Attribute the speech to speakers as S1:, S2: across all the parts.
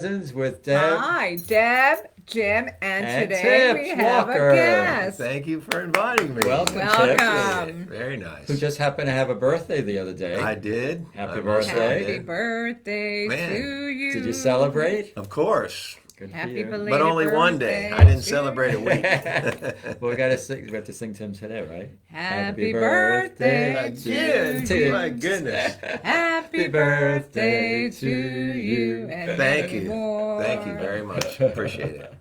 S1: Cousins with Deb.
S2: Hi, Deb, Jim, and today
S1: Tips
S2: we have
S1: Walker.
S2: a guest.
S3: Thank you for inviting me.
S1: Welcome,
S2: Welcome.
S3: Very nice.
S1: Who just happened to have a birthday the other day.
S3: I did.
S1: Happy
S3: I
S1: birthday.
S2: Happy birthday
S3: Man.
S2: to you.
S1: Did you celebrate?
S3: Of course.
S1: Good for
S2: Happy
S1: you.
S2: belated
S3: But only one day.
S2: birthday
S3: I didn't
S2: to
S3: celebrate a
S2: you.
S3: week.
S1: Well, we got to sing. We have to sing to him today, right?
S2: Happy birthday
S3: I
S2: to
S3: did.
S2: you.
S3: My goodness.
S2: Happy birthday to you. And
S3: Thank
S2: many
S3: you.
S2: more.
S3: Thank you very much. Appreciate it.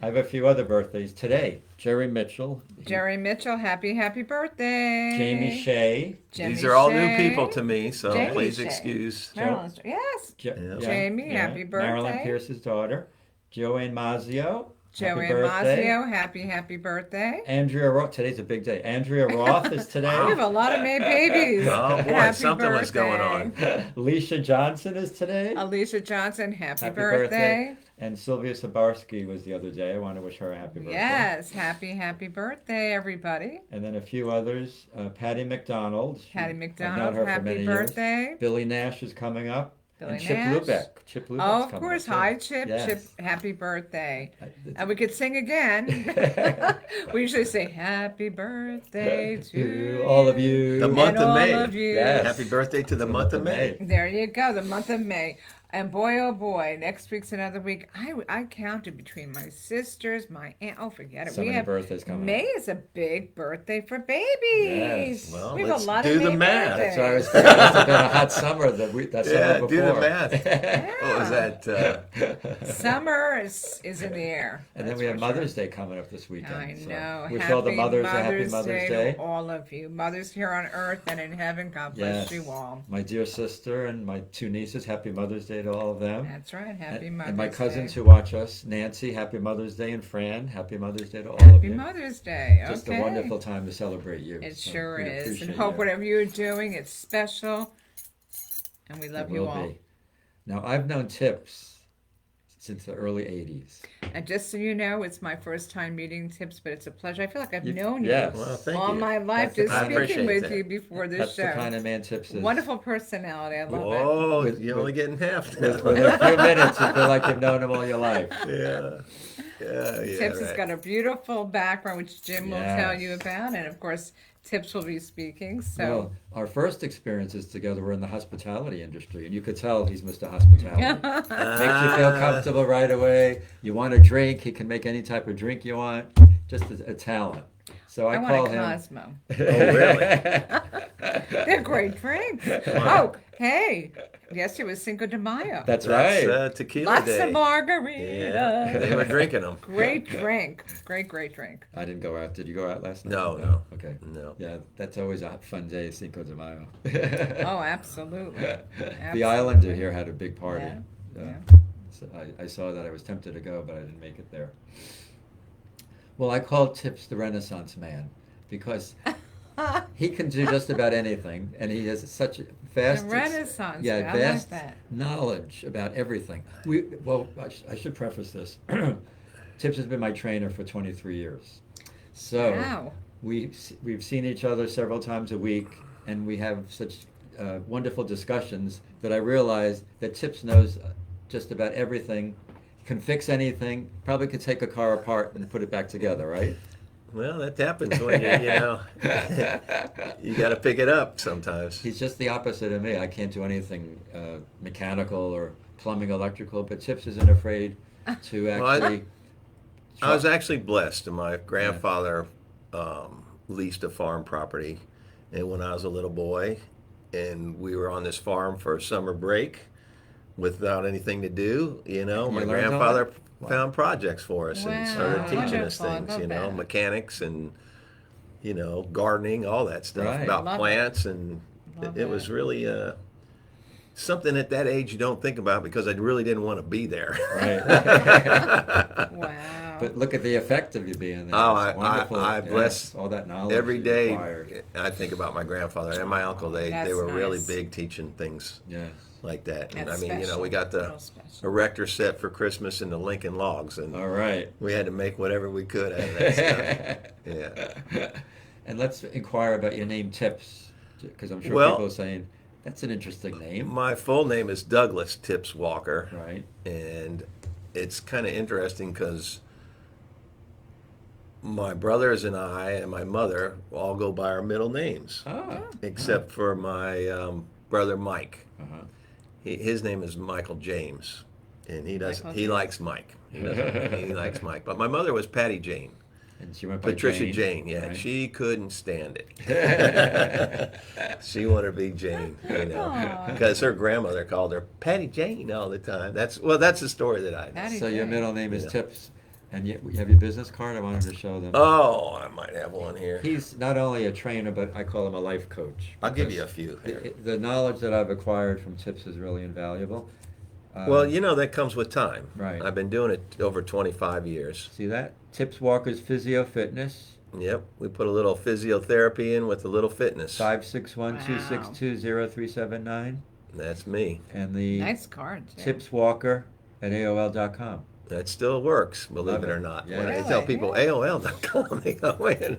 S1: I have a few other birthdays today. Jerry Mitchell,
S2: Jerry Mitchell, happy birthday.
S1: Jamie Shea,
S2: Jimmy
S3: These are all new
S2: Shea.
S3: people to me, so
S2: Jamie
S3: please
S2: Shea.
S3: excuse.
S2: Marilyn's, yes.
S3: Yeah.
S2: Jamie, happy
S1: Marilyn
S2: birthday.
S1: Pierce's daughter, Joanne Mazio, happy
S2: Joanne
S1: birthday.
S2: Mazio, happy birthday.
S1: Andrea Roth, today's a big day. Andrea Roth is today.
S2: We have a lot of May babies.
S3: Oh, boy,
S2: Happy
S3: something was going
S2: birthday.
S3: on.
S1: Alicia Johnson is today.
S2: Alicia Johnson, happy
S1: Happy
S2: birthday.
S1: And Sylvia Sabarsky was the other day. I want to wish her a happy birthday.
S2: Yes, happy birthday, everybody.
S1: And then a few others. Patty McDonald.
S2: Patty
S1: I've known
S2: McDonald,
S1: her for
S2: happy
S1: many
S2: birthday.
S1: Years. Billy Nash is coming up.
S2: Billy
S1: and Chip
S2: Nash.
S1: Lubeck. Chip Lubeck's
S2: Oh, of
S1: coming
S2: course.
S1: up, too.
S2: Hi, Chip.
S1: Yes.
S2: Chip, happy birthday.
S1: I-
S2: And we could sing again. We usually say happy birthday to
S1: all of you.
S3: The month
S2: and
S3: of
S2: all
S3: May.
S2: of you.
S1: Yes.
S3: Happy birthday to the month of May.
S2: There you go, the month of May. And boy, oh boy, next week's another week. I counted between my sisters, my aunt. Oh, forget it.
S1: So
S2: we
S1: many
S2: have
S1: birthdays coming
S2: May
S1: up.
S2: is a big birthday for babies.
S1: Yes.
S3: Well,
S2: we have
S3: let's
S2: a lot
S3: do
S2: of
S3: the
S2: May
S3: math.
S2: birthdays.
S1: So I was thinking it must have been a hot summer that
S3: Yeah,
S1: summer
S3: do
S1: before.
S3: the math. What was that?
S2: Summer is in the air.
S1: And then
S2: that's
S1: we have
S2: for
S1: Mother's Day coming up this
S2: sure.
S1: weekend.
S2: I
S1: so
S2: know.
S1: Wish all the mothers a happy Mother's Day.
S2: to all of you. Mothers here on earth and in heaven, God bless
S1: Yes.
S2: you all.
S1: My dear sister and my two nieces, happy Mother's Day to all of them.
S2: That's right. Happy Mother's
S1: And my cousins
S2: Day.
S1: who watch us, Nancy, happy Mother's Day, and Fran, happy Mother's Day to all of
S2: Happy
S1: you.
S2: Mother's Day.
S1: Just
S2: okay.
S1: a wonderful time to celebrate you.
S2: It
S1: So
S2: sure
S1: we
S2: is. And
S1: appreciate
S2: hope
S1: you.
S2: whatever you're doing, it's special. And we love
S1: It
S2: you
S1: will
S2: all.
S1: be. Now, I've known Tips since the early 80s.
S2: And just so you know, it's my first time meeting Tips, but it's a pleasure. I feel like I've known
S1: yes.
S2: you
S3: Well, thank
S2: all
S3: you.
S2: my life,
S1: That's the
S2: just
S1: kind-
S3: I
S2: speaking
S3: appreciate
S2: with
S3: that.
S2: you before this
S1: That's
S2: show.
S1: the kind of man Tips is.
S2: Wonderful personality. I love it.
S3: Whoa,
S1: With-
S3: you're only getting half
S1: Within
S3: now.
S1: a few minutes, you feel like you've known him all your life.
S3: Yeah. Yeah,
S2: Tips has
S3: right.
S2: got a beautiful background, which Jim will tell
S1: Yes.
S2: you about, and of course, Tips will be speaking. So,
S1: Well, our first experiences together were in the hospitality industry, and you could tell he's Mr. Hospitality. Makes you feel comfortable right away. You want a drink, he can make any type of drink you want. Just a talent. So I
S2: I
S1: call
S2: want a
S1: him.
S2: Cosmo.
S3: really?
S2: They're great drinks. Oh, hey, yesterday was Cinco de Mayo.
S1: That's
S3: That's
S1: right.
S3: tequila
S2: Lots
S3: day.
S2: of margaritas.
S3: Yeah, they were drinking them.
S2: Great drink. Great drink.
S1: I didn't go out. Did you go out last night?
S3: No.
S1: Okay.
S3: No.
S1: Yeah, that's always a fun day, Cinco de Mayo.
S2: Oh, absolutely.
S1: The Islander here had a big party.
S2: Yeah,
S1: Uh,
S2: yeah.
S1: So I saw that. I was tempted to go, but I didn't make it there. Well, I call Tips the Renaissance man because he can do just about anything, and he has such a vast,
S2: The Renaissance
S1: yeah,
S2: man, I like
S1: vast
S2: that.
S1: knowledge about everything. I should preface this. Tips has been my trainer for 23 years, so
S2: Wow.
S1: we've seen each other several times a week, and we have such wonderful discussions that I realized that Tips knows just about everything, can fix anything, probably could take a car apart and put it back together, right?
S3: Well, that happens when you got to pick it up sometimes.
S1: He's just the opposite of me. I can't do anything mechanical or plumbing, electrical, but Tips isn't afraid to
S3: Well,
S1: actually.
S3: I was actually blessed. My grandfather leased a farm property, and when I was a little boy, and we were on this farm for a summer break without anything to do, my
S1: learned all
S3: grandfather
S1: that? Wow.
S3: found projects for us and started
S2: Wow,
S3: teaching us
S2: wonderful. I
S3: things,
S2: love that.
S3: mechanics and gardening, all that stuff
S1: Right.
S3: about
S2: Love it.
S3: plants, and
S2: Love
S3: it was
S2: it.
S3: really something at that age you don't think about because I really didn't want to be there.
S1: Right.
S2: Wow.
S1: But look at the effect of you being there.
S3: Oh,
S1: It's wonderful.
S3: I
S1: Yes,
S3: bless
S1: all that knowledge
S3: every
S1: you
S3: day.
S1: acquired.
S3: I think about my grandfather and my uncle. They
S2: That's
S3: were really
S2: nice.
S3: big teaching things
S1: Yes.
S3: like that. And
S2: That's
S3: I mean,
S2: special.
S3: we got the
S2: Real special.
S3: erector set for Christmas and the Lincoln Logs, and
S1: All right.
S3: we had to make whatever we could out of that stuff. Yeah.
S1: And let's inquire about your name, Tips, because I'm sure
S3: Well-
S1: people are saying, That's an interesting name.
S3: My full name is Douglas Tips Walker,
S1: Right.
S3: and it's kind of interesting because my brothers and I and my mother all go by our middle names,
S1: Oh.
S3: except for my brother Mike.
S1: Uh-huh.
S3: His name is Michael James, and he does
S2: Michael
S3: he
S2: James.
S3: likes Mike. He likes Mike. But my mother was Patty Jane,
S1: And she went by
S3: Patricia Jane. Yeah,
S1: right?
S3: she couldn't stand it. She wanted to be Jane,
S2: Aw.
S3: because her grandmother called her Patty Jane all the time. That's the story that I know.
S2: Patty
S1: So your
S2: Jane.
S1: middle name is
S3: Yeah.
S1: Tips, and you have your business card. I wanted to show them.
S3: Oh, I might have one here.
S1: He's not only a trainer, but I call him a life coach.
S3: I'll give you a
S1: because
S3: few here.
S1: The knowledge that I've acquired from Tips is really invaluable.
S3: Well, that comes with time.
S1: Right.
S3: I've been doing it over 25 years.
S1: See that? Tips Walker's Physio Fitness,
S3: Yep, we put a little physiotherapy in with a little fitness.
S1: 561-262-0379,
S3: That's me.
S1: and the
S2: Nice card. Too.
S1: Tips Walker at AOL.com.
S3: That still works, believe
S1: Love
S3: it or
S1: it.
S3: not.
S1: Yeah.
S3: When I
S2: Really?
S3: tell people
S2: Yeah.
S3: AOL.com, they go, wait,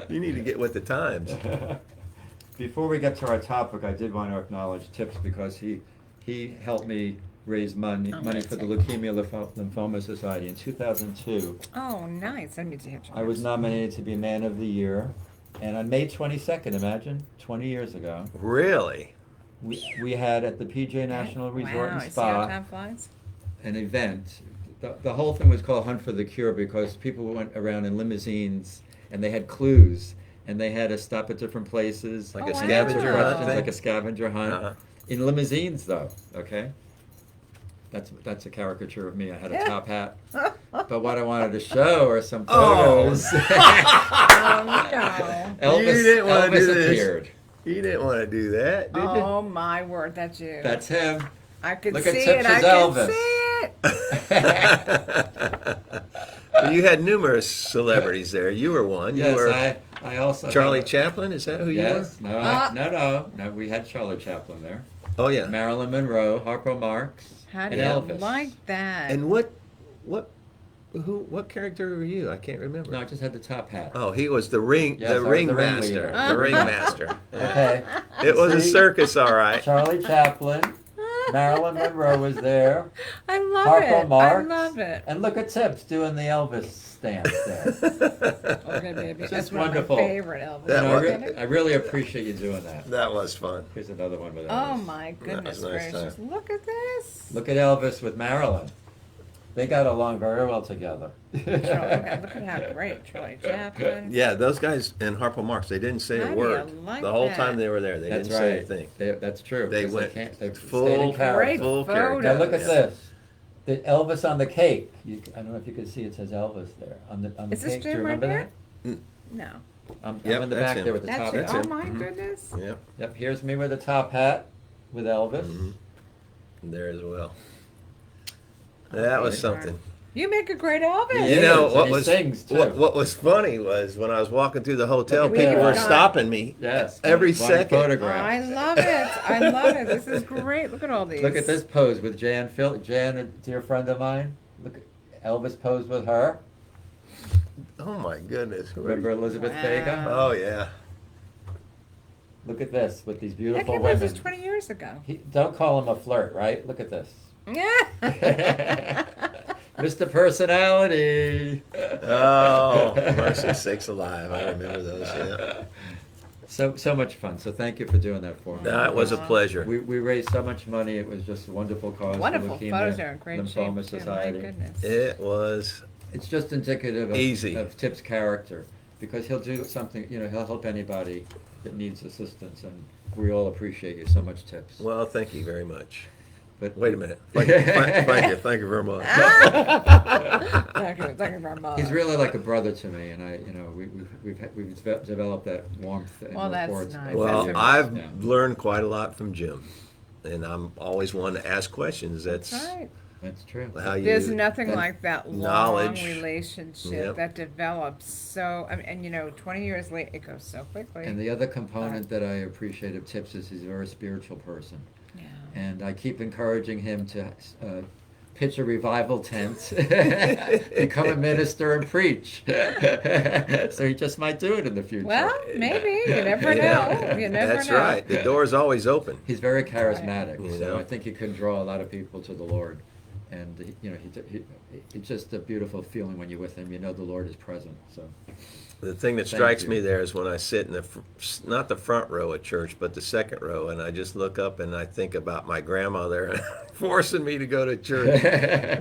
S3: you need to get with the times.
S1: Before we get to our topic, I did want to acknowledge Tips because he helped me raise money
S2: Oh,
S1: for the
S2: that's
S1: Leukemia Lymphoma Society in 2002.
S2: Oh, nice. I need to hit
S1: I was nominated to be Man of the Year, and on May 22nd, imagine, 20 years ago,
S3: Really?
S1: we had at the PJ National Resort
S2: wow,
S1: and
S2: I see how
S1: Spa
S2: time flies.
S1: an event. The whole thing was called Hunt for the Cure because people went around in limousines and they had clues and they had to stop at different places.
S3: Like
S2: Oh,
S3: a
S2: wow.
S3: scavenger
S1: Answer
S3: hunt
S1: questions
S3: thing?
S1: like a scavenger hunt.
S3: Uh-huh.
S1: In limousines, though, okay? That's a caricature of me. I had a top hat. But what I wanted to show are some
S3: Oh.
S1: photos.
S2: Oh, no.
S3: You didn't wanna
S1: Elvis
S3: do this.
S1: appeared.
S3: You didn't want to do that, did
S2: Oh, my word. That's you.
S1: That's him.
S2: I can
S1: Look at
S2: see
S1: Tips
S2: it. I
S1: as
S2: can
S1: Elvis.
S2: see it.
S3: you? You had numerous celebrities there. You were one. You
S1: Yes,
S3: were
S1: I also
S3: Charlie
S1: have-
S3: Chaplin. Is that who you
S1: Yes, no,
S2: Ah.
S1: no. We had Charlie Chaplin there.
S3: were? Oh yeah.
S1: Marilyn Monroe, Harpo Marx,
S2: How do
S1: and
S2: you
S1: Elvis.
S2: like that?
S3: And what character were you? I can't remember.
S1: No, I just had the top hat.
S3: Oh, he was the ring,
S1: Yes,
S3: the
S1: I was the
S3: ringmaster.
S1: ringleader.
S3: The ringmaster.
S1: Okay.
S3: It was a
S1: See?
S3: circus, all right.
S1: Charlie Chaplin, Marilyn Monroe was there,
S2: I love
S1: Harpo
S2: it.
S1: Marx,
S2: I love it.
S1: and look at Tips doing the Elvis stance there.
S2: Okay, baby.
S1: Just
S2: That's one of
S1: wonderful.
S2: my favorite Elvis.
S3: That
S1: You know,
S3: was-
S1: I really appreciate you doing that.
S3: That was fun.
S1: Here's another one with
S2: Oh
S1: Elvis.
S2: my goodness
S3: That was nice
S2: gracious!
S3: time.
S2: Look at this.
S1: Look at Elvis with Marilyn. They got along very well together.
S2: Look at how great Charlie Chaplin.
S3: Yeah, those guys and Harpo Marx, they didn't say
S2: How
S3: a
S2: do you
S3: word
S2: like
S3: the whole
S2: that?
S3: time they were there. They
S1: That's
S3: didn't say a
S1: right.
S3: thing.
S1: That's true.
S3: They
S1: 'cause
S3: went
S1: they
S3: full-
S1: stayed in character.
S2: Great
S3: Full
S2: photo.
S3: character.
S1: Now look at
S3: Yeah.
S1: this. The Elvis on the cake. I don't know if you can see it says Elvis there on the
S2: Is this
S1: cake. Do you
S2: Jim right
S1: remember
S2: here? No.
S1: that? I'm
S3: Yep,
S1: in the
S3: that's
S1: back
S3: him.
S1: there with the
S2: That's
S1: top
S2: it.
S1: hat.
S2: Oh
S3: him.
S2: my
S3: Mhm.
S2: goodness.
S3: Yeah,
S1: Yep, here's me with the top hat with Elvis.
S3: Mhm. there as well. That was
S1: Okay.
S3: something.
S2: You make a great Elvis.
S1: He
S3: You know
S1: is,
S3: what
S1: and he
S3: was
S1: sings, too.
S3: what was funny was when I was walking through the hotel,
S1: Look at
S3: people
S1: that.
S3: were stopping me.
S1: Yes.
S3: Every
S1: one
S3: second.
S1: photograph.
S2: I love it. I love it. This is great. Look at all these.
S1: Look at this pose with Jan, a dear friend of mine. Look at Elvis posed with her.
S3: Oh my goodness!
S1: Remember Elizabeth
S2: Wow.
S1: Vega?
S3: Oh yeah.
S1: Look at this with these
S2: I
S1: beautiful
S2: can't believe
S1: women.
S2: this was 20 years ago.
S1: Don't call him a flirt, right? Look at this.
S2: Yeah.
S1: Mr. Personality.
S3: Oh, mercy sakes alive! I remember those. Yeah.
S1: So much fun. So thank you for doing that for me.
S3: That was a pleasure.
S1: We raised so much money. It was just a wonderful cause.
S2: Wonderful
S1: for Leukemia
S2: photos are in great
S1: Lymphoma
S2: shape. Too. My
S1: Society.
S2: goodness.
S3: It was
S1: It's just indicative
S3: Easy.
S1: of Tip's character because he'll do something. He'll help anybody that needs assistance, and we all appreciate you so much, Tips.
S3: well. Thank you very much.
S1: But
S3: Wait a minute. Thank you. Thank you very much.
S2: Thank you very much.
S1: He's really like a brother to me, and we've developed that warmth and
S2: Well, that's
S1: rapport.
S2: nice.
S3: Well,
S2: That's
S3: I've
S1: Yeah.
S3: learned quite a lot from Jim, and I'm always one to ask questions. That's
S2: That's right.
S1: That's true.
S3: how you.
S2: There's nothing
S3: and
S2: like that long
S3: knowledge.
S2: relationship
S3: Yep.
S2: that develops so, and 20 years later, it goes so quickly.
S1: And the other component that I appreciate of Tips is he's a very spiritual person.
S2: Yeah.
S1: And I keep encouraging him to pitch a revival tent, become a minister and preach. So he just might do it in the future.
S2: Well, maybe. You never know. You never
S3: That's
S2: know.
S3: right. The door's always open.
S1: He's very charismatic,
S3: You
S1: so
S3: know?
S1: I think he can draw a lot of people to the Lord. And it's just a beautiful feeling when you're with him. You know the Lord is present. So
S3: The thing that
S1: Thank
S3: strikes
S1: you.
S3: me there is when I sit in not the front row at church, but the second row, and I just look up and I think about my grandmother forcing me to go to church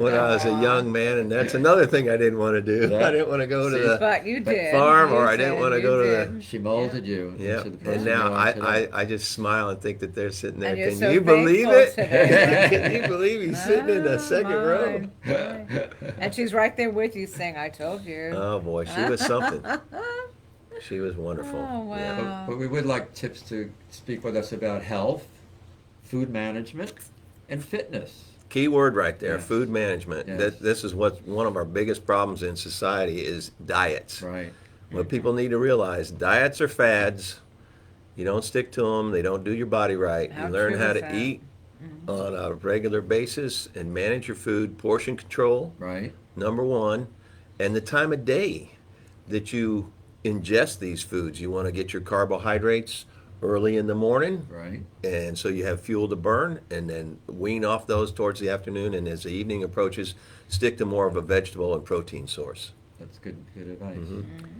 S3: when I was a young man, and that's another thing I didn't want to do.
S1: Yeah.
S3: I didn't want to go to
S1: See,
S3: the
S2: But you did.
S3: farm,
S2: You
S3: or I didn't
S2: did,
S3: want to
S2: you
S3: go to the.
S2: did.
S1: she molded you
S3: Yeah,
S1: into the person
S3: and now
S1: you are today.
S3: I just smile and think that they're sitting there.
S2: And you're
S3: Can
S2: so
S3: you believe
S2: thankful
S3: it?
S2: today.
S3: Can you believe he's sitting in the
S2: Oh,
S3: second row?
S2: mine. And she's right there with you saying, I told you.
S3: Oh boy, she was something. She was wonderful.
S2: Oh,
S3: Yeah.
S2: wow.
S1: But we would like Tips to speak with us about health, food management, and fitness.
S3: Key word right there,
S1: Yes.
S3: food management.
S1: Yes.
S3: This is what one of our biggest problems in society is diets.
S1: Right.
S3: What people need to realize, diets are fads. You don't stick to them. They don't do your body right.
S2: How
S3: You learn
S2: true
S3: how
S2: is
S3: to
S2: that?
S3: eat on a regular basis and manage your food, portion control,
S1: Right.
S3: number one, and the time of day that you ingest these foods. You want to get your carbohydrates early in the morning,
S1: Right.
S3: and so you have fuel to burn, and then wean off those towards the afternoon, and as the evening approaches, stick to more of a vegetable and protein source.
S1: That's good advice.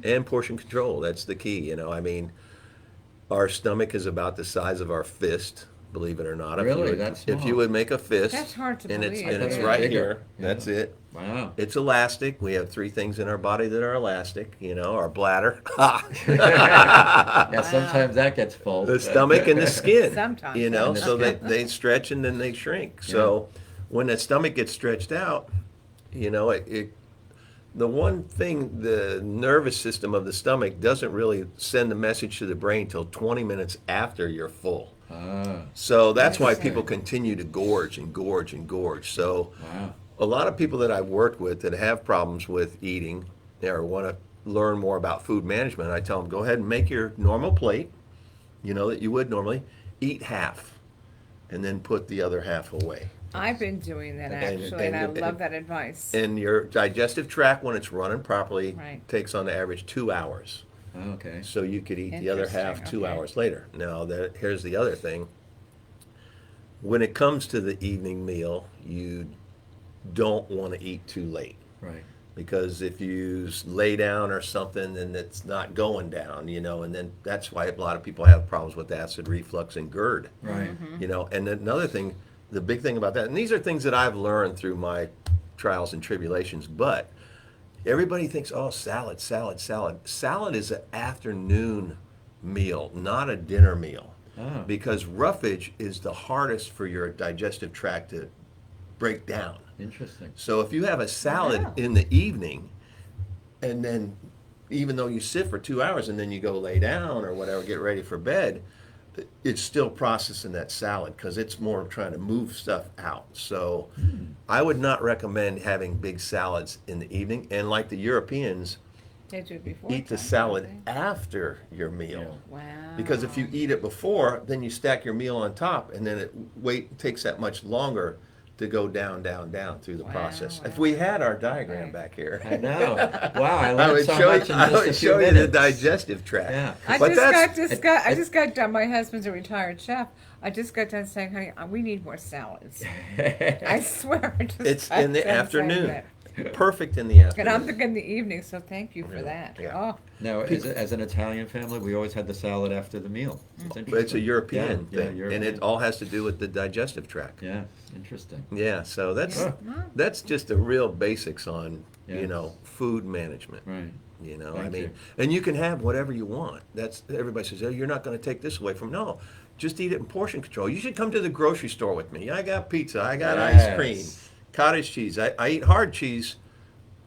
S3: And portion control, that's the key. I mean, our stomach is about the size of our fist, believe it or not. If you
S1: Really?
S3: would-
S1: That's
S3: If you
S1: small.
S3: would make a fist,
S2: That's hard to
S3: and
S2: believe.
S3: it's
S1: Yeah.
S3: right
S1: Bigger.
S3: here,
S1: Yeah.
S3: that's it.
S1: Wow.
S3: It's elastic. We have three things in our body that are elastic, our bladder,
S1: Yeah, sometimes that gets full.
S3: the stomach, and the skin.
S2: Sometimes.
S1: And the
S3: So
S1: skin.
S3: they stretch and then they shrink. So when the stomach gets stretched out, the one thing, the nervous system of the stomach doesn't really send the message to the brain till 20 minutes after you're full.
S1: Ah,
S3: So that's why
S2: Interesting.
S3: people continue to gorge and gorge and gorge. So
S1: wow.
S3: a lot of people that I've worked with that have problems with eating or want to learn more about food management, I tell them, go ahead and make your normal plate, that you would normally, eat half, and then put the other half away.
S2: I've been doing that
S3: And-
S2: actually, and I
S3: and-
S2: love that advice.
S3: And your digestive tract, when it's running properly,
S2: Right.
S3: takes on the average 2 hours.
S1: Oh, okay.
S3: So you could eat the other half
S2: Interesting,
S3: 2
S2: okay.
S3: hours later. Now, here's the other thing. When it comes to the evening meal, you don't want to eat too late.
S1: Right.
S3: Because if you lay down or something, then it's not going down, and then that's why a lot of people have problems with acid reflux and GERD.
S1: Right.
S3: And another thing, the big thing about that, and these are things that I've learned through my trials and tribulations, but everybody thinks, oh, salad, salad, salad. Salad is an afternoon meal, not a dinner meal.
S1: Oh.
S3: Because roughage is the hardest for your digestive tract to break down.
S1: Interesting.
S3: So if you have a salad
S2: Wow.
S3: in the evening, and then even though you sit for 2 hours and then you go lay down or whatever, get ready for bed, it's still processing that salad because it's more trying to move stuff out. So I would not recommend having big salads in the evening. And like the Europeans,
S2: They do it before
S3: eat the
S2: time,
S3: salad
S2: don't they?
S3: after your meal.
S2: Wow.
S3: Because if you eat it before, then you stack your meal on top, and then it takes that much longer to go down, down, down through the
S2: Wow,
S3: process.
S2: wow.
S3: If we had our diagram
S2: Right.
S3: back here,
S1: I know. Wow, I
S3: I
S1: learned
S3: would
S1: so
S3: show
S1: much
S3: you,
S1: in
S3: I
S1: just a
S3: would
S1: few
S3: show you the
S1: minutes.
S3: digestive tract.
S1: Yeah.
S2: I
S3: But
S2: just
S3: that's-
S2: I just got done. My husband's a retired chef. I just got done saying, honey, we need more salads. I swear. I just
S3: It's
S2: got
S3: in the
S2: done saying
S3: afternoon.
S2: that.
S3: Perfect in the
S2: And
S3: afternoon.
S2: I'm thinking the evening, so thank you for
S3: Yeah,
S2: that.
S3: yeah.
S2: Oh,
S1: Now, as an Italian family, we always had the salad after the meal. It's
S3: But
S1: interesting.
S3: it's a European
S1: Yeah,
S3: thing,
S1: European.
S3: and it all has to do with the digestive tract.
S1: Yeah, interesting.
S3: Yeah, so
S1: Yeah.
S3: that's just the real basics on
S1: Yes.
S3: food management.
S1: Right.
S3: I
S1: Thank
S3: mean,
S1: you.
S3: and you can have whatever you want. That's everybody says, oh, you're not going to take this away from. No, just eat it in portion control. You should come to the grocery store with me. I got pizza. I got ice
S1: Yes.
S3: cream, cottage cheese. I eat hard cheese.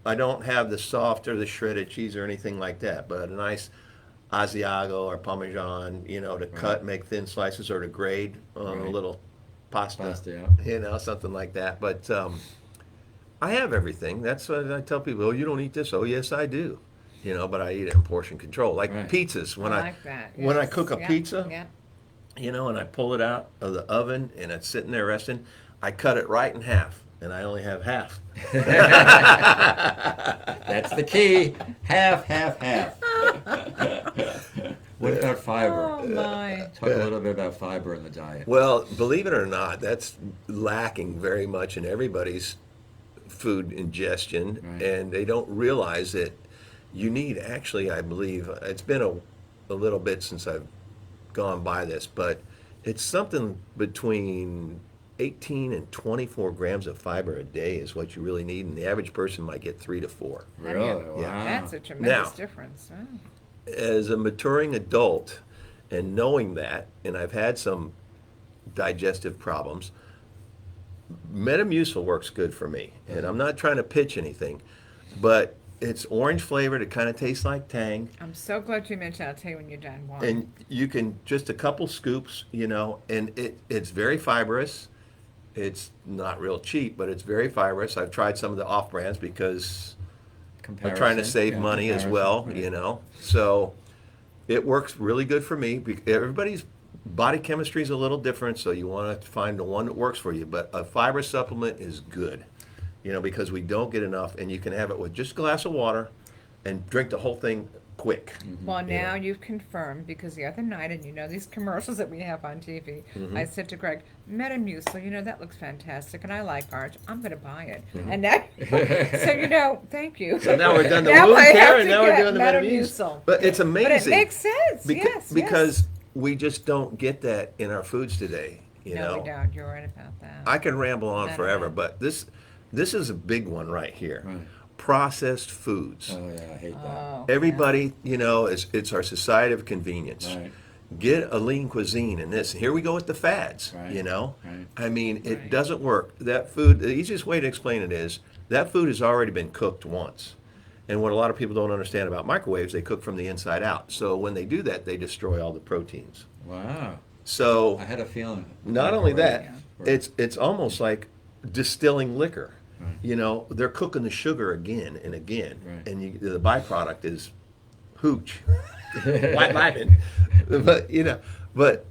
S3: I don't have the soft or the shredded cheese or anything like that, but a nice Asiago or Parmesan, to cut, make thin slices, or to grade on a
S1: Right.
S3: little pasta,
S1: Pasta,
S3: something like that. But I have everything. That's what I tell people. Oh, you don't eat this? Oh, yes, I do. But I eat it in portion control, like
S1: Right.
S3: pizzas. When
S2: I like that.
S3: when I
S2: yes.
S3: cook a
S2: Yeah,
S3: pizza,
S2: yeah.
S3: and I pull it out of the oven and it's sitting there resting, I cut it right in half. and I only have half.
S1: That's the key. Half, half, half. What about fiber?
S2: Oh my.
S1: Talk a little bit about fiber in the diet.
S3: Well, believe it or not, that's lacking very much in everybody's food ingestion,
S1: Right.
S3: and they don't realize that you need, actually, I believe, it's been a little bit since I've gone by this, but it's something between 18 and 24 grams of fiber a day is what you really need, and the average person might get 3 to 4.
S1: Really?
S3: Yeah.
S1: Wow.
S2: That's a tremendous
S3: Now-
S2: difference. Oh.
S3: As a maturing adult and knowing that, and I've had some digestive problems, Metamucil works good for me. And I'm not trying to pitch anything, but it's orange flavored. It kind of tastes like Tang.
S2: I'm so glad you mentioned. I'll tell you when you're done. Why?
S3: And you can just a couple scoops, and it's very fibrous. It's not real cheap, but it's very fibrous. I've tried some of the off brands because I'm trying to
S1: Comparison.
S3: save
S1: Yeah,
S3: money as
S1: comparison.
S3: well,
S1: Right.
S3: So it works really good for me. Everybody's body chemistry is a little different, so you want to find the one that works for you. But a fiber supplement is good, because we don't get enough, and you can have it with just a glass of water and drink the whole thing quick.
S2: Well, now you've confirmed, because the other night, and these commercials that we have on TV,
S3: Mm-hmm.
S2: I said to Greg, Metamucil, that looks fantastic, and I like orange. I'm going to buy it. And now, so, thank you.
S3: Mm-hmm. So now we're done the
S2: Now
S3: wound
S2: I have
S3: care,
S2: to
S3: and now we're
S2: get
S3: doing the Metamucil. But it's amazing.
S2: But it makes sense, yes.
S3: Because we just don't get that in our foods today.
S2: No, we don't. You're right about that.
S3: I can ramble on
S2: No,
S3: forever,
S2: no.
S3: but this is a big one right here.
S1: Right.
S3: Processed foods.
S1: Oh, yeah, I hate that.
S2: Oh,
S3: Everybody, it's our society of convenience.
S1: Right.
S3: Get a lean cuisine and this. Here we go with the fads,
S1: Right. Right.
S3: I mean, it
S2: Right.
S3: doesn't work. That food, the easiest way to explain it is that food has already been cooked once. And what a lot of people don't understand about microwaves, they cook from the inside out. So when they do that, they destroy all the proteins.
S1: Wow.
S3: So
S1: I had a feeling.
S3: not only that,
S2: Yeah.
S3: it's almost like distilling liquor.
S1: Right.
S3: They're cooking the sugar again and again,
S1: Right.
S3: and the byproduct is hooch, white lemon. But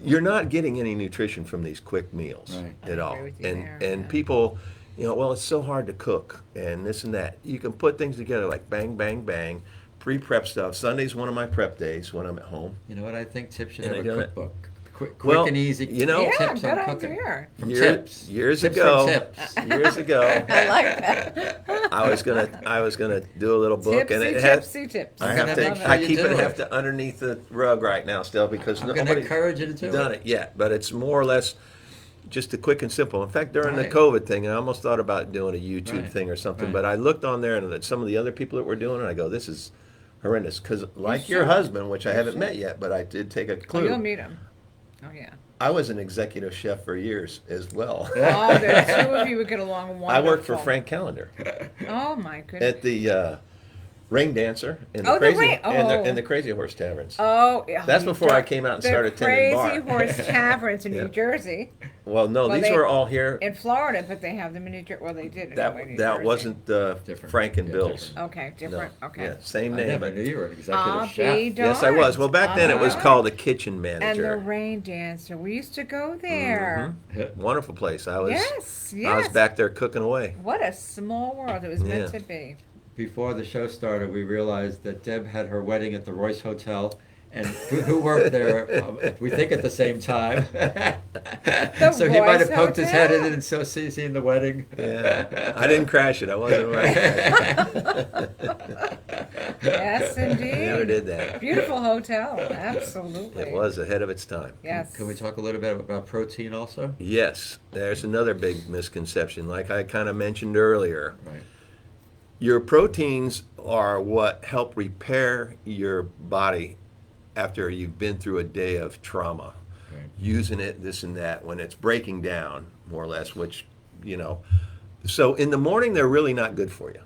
S3: you're not getting any nutrition from these quick meals
S1: Right.
S3: at
S2: I
S3: all.
S2: agree with you
S3: And
S2: there,
S3: and
S2: yeah.
S3: people, well, it's so hard to cook and this and that. You can put things together like bang, bang, bang, pre-prep stuff. Sunday's one of my prep days when I'm at home.
S1: You know what? I think Tip should
S3: And
S1: have
S3: I
S1: a
S3: do it.
S1: cookbook. Quick
S3: Well,
S1: and easy.
S2: Yeah,
S1: tips
S2: good
S1: on cooking.
S2: idea.
S1: From
S3: Year-
S1: Tips.
S3: years
S1: Tips
S3: ago.
S1: From tips.
S3: Years ago,
S2: I like that.
S3: I was gonna do a little book, and it
S2: Tipsy tips.
S3: I
S1: I'm
S3: have
S1: gonna
S3: to.
S1: make sure
S3: I
S1: you
S3: keep
S1: do
S3: it
S1: it.
S3: have to underneath the rug right now still because
S1: I'm going to
S3: nobody's
S1: encourage you to do
S3: done it yet. But it's more or less just a quick and simple. In fact, during the
S1: Right.
S3: COVID thing, I almost thought about doing a YouTube
S1: Right.
S3: thing or something.
S1: Right.
S3: But I looked on there and at some of the other people that were doing it, I go, this is horrendous. Because like your
S2: should.
S3: husband, which I
S2: You
S3: haven't
S2: should.
S3: met yet, but I did take a
S2: Oh,
S3: clue.
S2: you'll meet him. Oh, yeah.
S3: I was an executive chef for years as well.
S2: Oh, the two of you would get along wonderful.
S3: I worked for Frank Callender
S2: Oh, my goodness.
S3: at the Rain Dancer and
S2: Oh,
S3: the
S2: the
S3: Crazy
S2: Rain-
S3: and,
S2: oh.
S3: and the Crazy Horse Taverns.
S2: Oh, yeah.
S3: That's before I came out and started
S2: the
S3: tending
S2: Crazy
S3: bar.
S2: Horse Taverns in
S3: Yeah.
S2: New Jersey.
S3: Well, no,
S2: Well,
S3: these
S2: they-
S3: were all here.
S2: In Florida, but they have them in New Jersey. Well, they did. anyway, New
S3: That
S2: Jersey.
S3: wasn't
S1: Different.
S3: Frank and
S1: Yeah,
S3: Bill's.
S1: different.
S2: Okay,
S3: No.
S2: different. Okay.
S3: Yeah, same
S1: I
S3: name.
S1: never
S3: but-
S1: knew you were an executive
S2: I'll
S1: chef.
S2: be
S3: Yes, I was. Well, back then it was
S2: Uh-huh.
S3: called the Kitchen
S2: And the
S3: Manager.
S2: Rain Dancer. We used to go there.
S3: Wonderful place. I was.
S2: Yes,
S3: I was
S2: yes.
S3: back there cooking away.
S2: What a small world it was meant
S3: Yeah.
S2: to be.
S1: Before the show started, we realized that Deb had her wedding at the Royce Hotel, and who worked there, we think at the same time. So he might have
S2: Royce
S1: poked his head in
S2: Hotel.
S1: and so seen the wedding.
S3: Yeah, I didn't crash it. I wasn't right.
S2: Yes, indeed.
S3: Never did that.
S2: Beautiful hotel. Absolutely.
S3: It was ahead of its time.
S2: Yes.
S1: Can we talk a little bit about protein also?
S3: Yes, there's another big misconception. Like I kind of mentioned earlier,
S1: Right.
S3: your proteins are what help repair your body after you've been through a day of trauma.
S1: Right.
S3: Using it, this and that, when it's breaking down, more or less, which, So in the morning, they're really not good for you.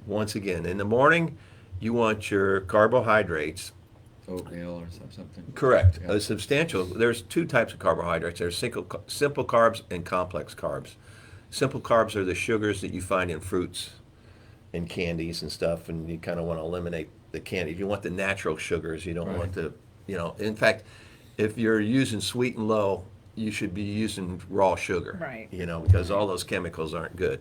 S3: Once again, in the morning, you want your carbohydrates.
S1: Oatmeal or something.
S3: Correct.
S1: Yeah.
S3: A substantial. There's two types of carbohydrates. There's simple carbs and complex carbs. Simple carbs are the sugars that you find in fruits and candies and stuff, and you kind of want to eliminate the candy. You want the natural sugars. You don't
S1: Right.
S3: want the, In fact, if you're using sweet and low, you should be using raw sugar.
S2: Right.
S3: You know, because all those chemicals aren't good.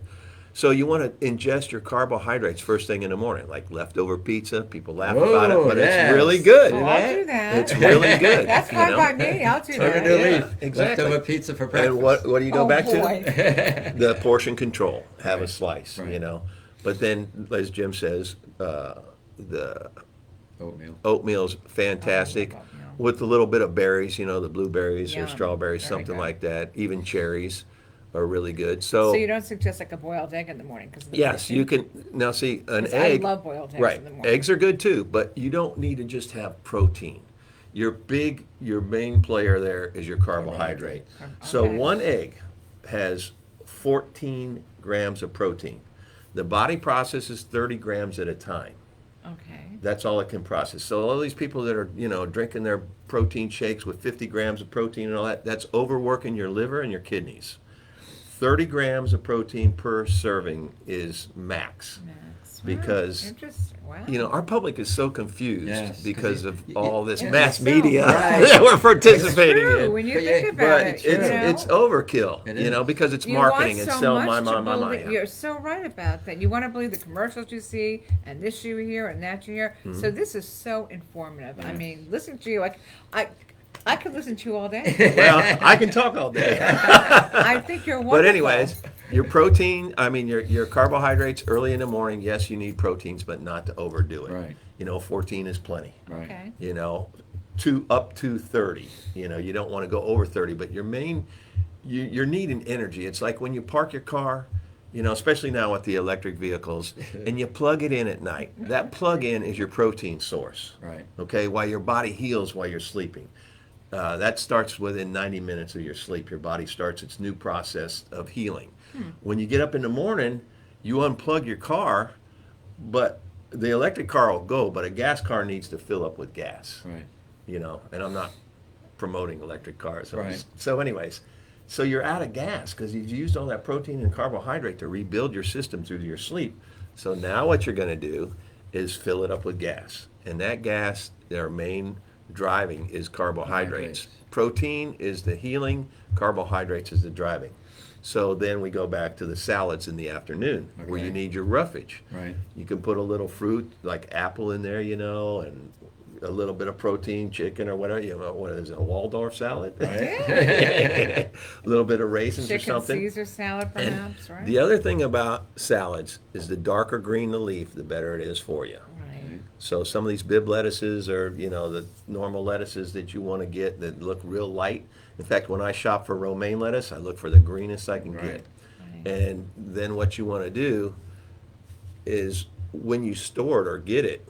S3: So you want to ingest your carbohydrates first thing in the morning, like leftover pizza. People laugh about it,
S1: Whoa,
S3: but
S1: yes.
S3: it's really good.
S2: Oh, I'll do that.
S3: It's really good.
S2: That's
S3: you
S2: fine
S3: know?
S2: by me. I'll do
S1: Turn a
S2: that.
S1: new
S3: Yeah,
S1: leaf.
S3: exactly.
S1: Leftover pizza for breakfast.
S3: And what do you go
S2: Oh,
S3: back
S2: boy.
S3: to? The portion control. Have a slice,
S1: Right.
S3: you know. But then, as Jim says, the
S1: Oatmeal.
S3: oatmeal's fantastic
S2: I love oatmeal.
S3: with a little bit of berries, you know, the blueberries or
S2: Yum.
S3: strawberries,
S2: Very
S3: something
S2: good.
S3: like that. Even cherries are really good.
S2: So you don't suggest like a boiled egg in the morning? Cause of the
S3: Yes,
S2: protein?
S3: you can. Now, see, an
S2: 'Cause
S3: egg.
S2: I love boiled eggs
S3: right.
S2: in the morning.
S3: Eggs are good too, but you don't need to just have protein. Your main player there is your carbohydrate. So
S2: Okay.
S3: one egg has 14 grams of protein. The body processes 30 grams at a time.
S2: Okay.
S3: That's all it can process. So all these people that are, you know, drinking their protein shakes with 50 grams of protein and all that, that's overworking your liver and your kidneys. 30 grams of protein per serving is max.
S2: Max.
S3: Because,
S2: Wow. Interesting. Wow.
S3: You know, our public is so confused
S1: Yes, 'cause
S3: because
S1: you-
S3: of
S1: you-
S3: all this
S1: yeah,
S3: mass
S2: so
S3: media
S1: right.
S3: that we're participating
S2: True,
S3: in.
S2: when you
S1: But
S2: think
S1: yeah,
S2: about
S3: But
S2: it,
S3: it's overkill,
S1: It
S3: you know,
S1: is.
S3: because it's
S2: You
S3: marketing
S2: want
S3: and
S2: so
S3: sell
S2: much to
S3: my.
S2: believe- You're so right about that. You want to believe the commercials you see, and this you hear, and that you hear.
S3: Mm-hmm.
S2: So this is so informative. I mean, listening to you, I could listen to you all day.
S3: Well, I can talk all day.
S2: I think you're wonderful.
S3: But anyways, your protein, I mean, your carbohydrates early in the morning, yes, you need proteins, but not to overdo it.
S1: Right.
S3: You know, 14 is plenty.
S1: Right.
S2: Okay.
S3: You know, up to 30. You know, you don't want to go over 30, but you're needing energy. It's like when you park your car, you know, especially now with the electric vehicles, and you plug it in at night. That plug-in is your protein source.
S1: Right.
S3: Okay, while your body heals while you're sleeping. That starts within 90 minutes of your sleep. Your body starts its new process of healing. When you get up in the morning, you unplug your car, but the electric car will go, but a gas car needs to fill up with gas.
S1: Right.
S3: You know, and I'm not promoting electric cars.
S1: Right.
S3: So anyways, so you're out of gas because you've used all that protein and carbohydrate to rebuild your system through your sleep. So now what you're going to do is fill it up with gas. And that gas, their main driving is carbohydrates.
S1: Carbohydrates.
S3: Protein is the healing, carbohydrates is the driving. So then we go back to the salads in the afternoon where you
S1: Okay.
S3: need your roughage.
S1: Right.
S3: You can put a little fruit like apple in there, you know, and a little bit of protein, chicken or whatever. You know, what is it, a Waldorf salad?
S1: Right.
S3: A little bit of raisins or
S2: Chicken
S3: something.
S2: Caesar salad, perhaps, right?
S3: The other thing about salads is the darker green the leaf, the better it is for you.
S2: Right.
S3: So some of these bib lettuces or, you know, the normal lettuces that you want to get that look real light. In fact, when I shop for romaine lettuce, I look for the greenest I can
S1: Right.
S3: get.
S2: Right.
S3: And then what you want to do is when you store it or get it,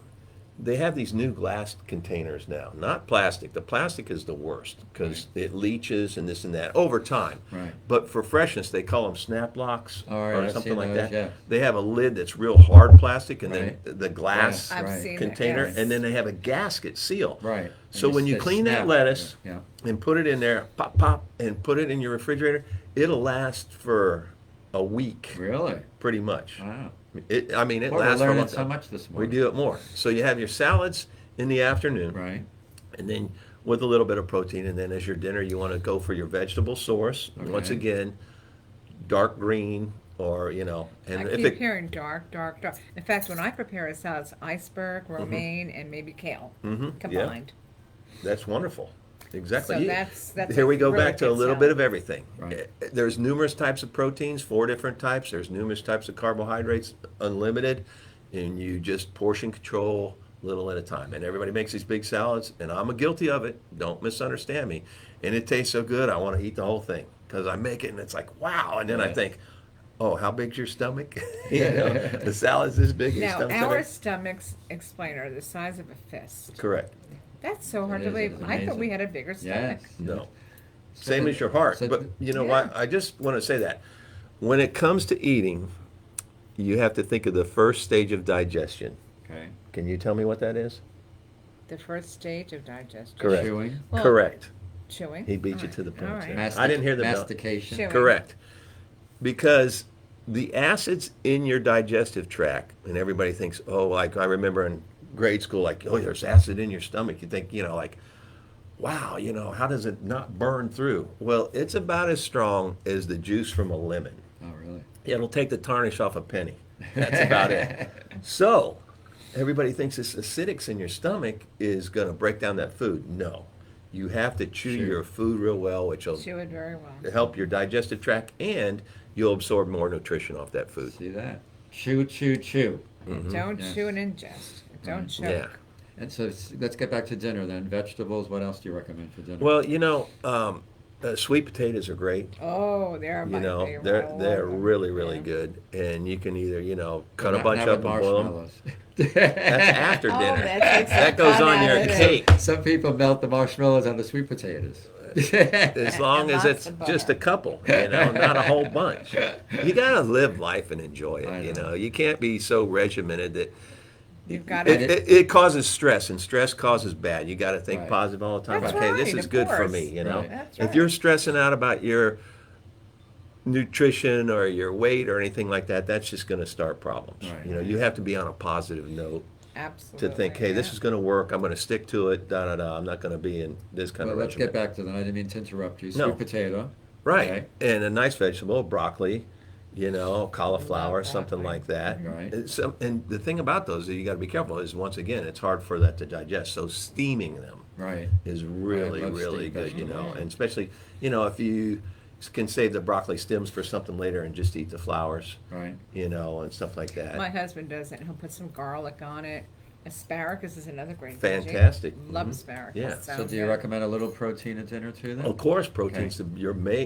S3: they have these new glass containers now, not plastic. The plastic is the worst because it leaches and this and that over time.
S1: Right.
S3: But for freshness, they call them snap locks
S1: All right,
S3: or
S1: I've
S3: something
S1: seen
S3: like
S1: those,
S3: that.
S1: yeah.
S3: They have a lid that's real hard plastic and
S1: Right.
S3: then the glass
S1: Yes.
S2: I've
S1: Right.
S2: seen
S3: container,
S2: it, yes.
S3: and then they have a gasket seal.
S1: Right.
S3: So when you clean that
S1: snap.
S3: lettuce
S1: Yeah.
S3: and put it in there, pop, pop, and put it in your refrigerator, it'll last for a week,
S1: Really?
S3: pretty much.
S1: Wow.
S3: It
S1: Boy,
S3: lasts
S1: we're
S3: for a
S1: learning
S3: long
S1: so
S3: time.
S1: much this
S3: We
S1: morning.
S3: do it more. So you have your salads in the afternoon,
S1: Right.
S3: and then with a little bit of protein, and then as your dinner, you want to go for your vegetable source. Once
S1: Okay.
S3: again, dark green or you know, and
S2: I
S3: if
S2: keep
S3: it
S2: hearing dark, dark, dark. In fact, when I prepare a salad, it's iceberg, romaine, and maybe kale
S3: yeah.
S2: combined.
S3: that's wonderful. Exactly.
S2: So
S3: You-
S2: that's
S3: Here
S2: a
S3: we go
S2: really
S3: back to a
S2: good
S3: little
S2: salad.
S3: bit of everything.
S1: Right.
S3: There's numerous types of proteins, 4 different types. There's numerous types of carbohydrates, unlimited, and you just portion control little at a time. And everybody makes these big salads, and I'm guilty of it. Don't misunderstand me. And it tastes so good, I want to eat the whole thing because I make it, and it's like wow. And then I
S1: Yeah.
S3: think, oh, how big's your stomach? You know, the salad's this big. Your
S2: Now,
S3: stomach's
S2: our
S3: big.
S2: stomachs, explain, are the size of a fist.
S3: Correct.
S2: That's so hard
S1: It
S2: to
S1: is,
S2: believe.
S1: it's
S2: I thought
S1: amazing.
S2: we had a bigger stomach.
S1: Yes.
S3: No. Same as your heart.
S1: So-
S3: But you know
S2: Yeah.
S3: what? I just want to say that when it comes to eating, you have to think of the first stage of digestion.
S1: Okay.
S3: Can you tell me what that is?
S2: The first stage of digestion.
S3: Correct.
S1: Chewing.
S2: Well,
S3: Correct.
S2: Chewing.
S3: He beat
S2: All
S3: you
S2: right,
S3: to the punch.
S2: all right.
S3: there. I didn't hear the bell.
S1: mastication.
S2: Chewing.
S3: Correct. Because the acids in your digestive tract, and everybody thinks, oh, like I remember in grade school, like, oh, there's acid in your stomach. You think, you know, like, wow, how does it not burn through? Well, it's about as strong as the juice from a lemon.
S1: Oh, really?
S3: It'll take the tarnish off a penny. That's about it. So, everybody thinks this acidics in your stomach is going to break down that food. No. You have to chew
S1: Chew.
S3: your food real well, which will
S2: Chew it very well.
S3: help your digestive tract, and you'll absorb more nutrition off that food.
S1: See that? Chew, chew, chew.
S2: Don't
S1: Yes.
S2: chew and ingest. Don't choke.
S3: Yeah.
S1: And so let's get back to dinner then. Vegetables, what else do you recommend for dinner?
S3: Well, sweet potatoes are great.
S2: Oh, they're my favorite. I love
S3: They're
S2: them.
S3: really, really
S2: Yeah.
S3: good. And you can either, cut a
S1: Not-
S3: bunch
S1: not
S3: up
S1: with
S3: and boil them.
S1: marshmallows.
S3: That's after
S2: Oh,
S3: dinner.
S2: that takes the
S3: That goes
S2: fun
S3: on
S2: out
S3: your
S2: of it.
S3: cake.
S1: Some people melt the marshmallows on the sweet potatoes.
S3: As long as
S2: Lots
S3: it's
S2: of
S3: just
S2: butter.
S3: a couple, not a whole bunch. You gotta live life and enjoy
S1: I
S3: it.
S1: know.
S3: You can't be so regimented that
S2: You've got
S3: it,
S2: to.
S3: it causes stress, and stress causes bad. You got to think
S1: Right.
S3: positive all the time.
S2: That's
S3: Okay, this
S2: right,
S3: is
S2: of
S3: good for
S2: course.
S3: me.
S1: Right.
S2: That's
S3: If
S2: right.
S3: you're stressing out about your nutrition or your weight or anything like that, that's just going to start problems.
S1: Right.
S3: You have to be on a positive note
S2: Absolutely.
S3: to think, hey, this
S2: yeah.
S3: is going to work. I'm going to stick to it. Da da da. I'm not going to be in this kind
S1: Well,
S3: of
S1: let's
S3: regimen.
S1: get back to that. I didn't mean to interrupt you. Sweet
S3: No.
S1: potato.
S3: Right.
S1: Okay.
S3: And a nice vegetable, broccoli, cauliflower,
S2: Love
S3: something
S2: broccoli.
S3: like that.
S1: Right.
S3: And the thing about those that you got to be careful is, once again, it's hard for that to digest. So steaming them
S1: Right.
S3: is really,
S1: love
S3: really
S1: steamed
S3: good,
S1: vegetables.
S3: and especially, if you can save the broccoli stems for something later and just eat the flowers,
S1: Right.
S3: and stuff like that.
S2: My husband does it. He'll put some garlic on it. Asparagus is another great veggie.
S3: Fantastic.
S2: Love
S3: Mhm.
S2: asparagus.
S3: Yeah.
S1: So do you recommend a little protein at dinner too then?
S3: Of course, protein's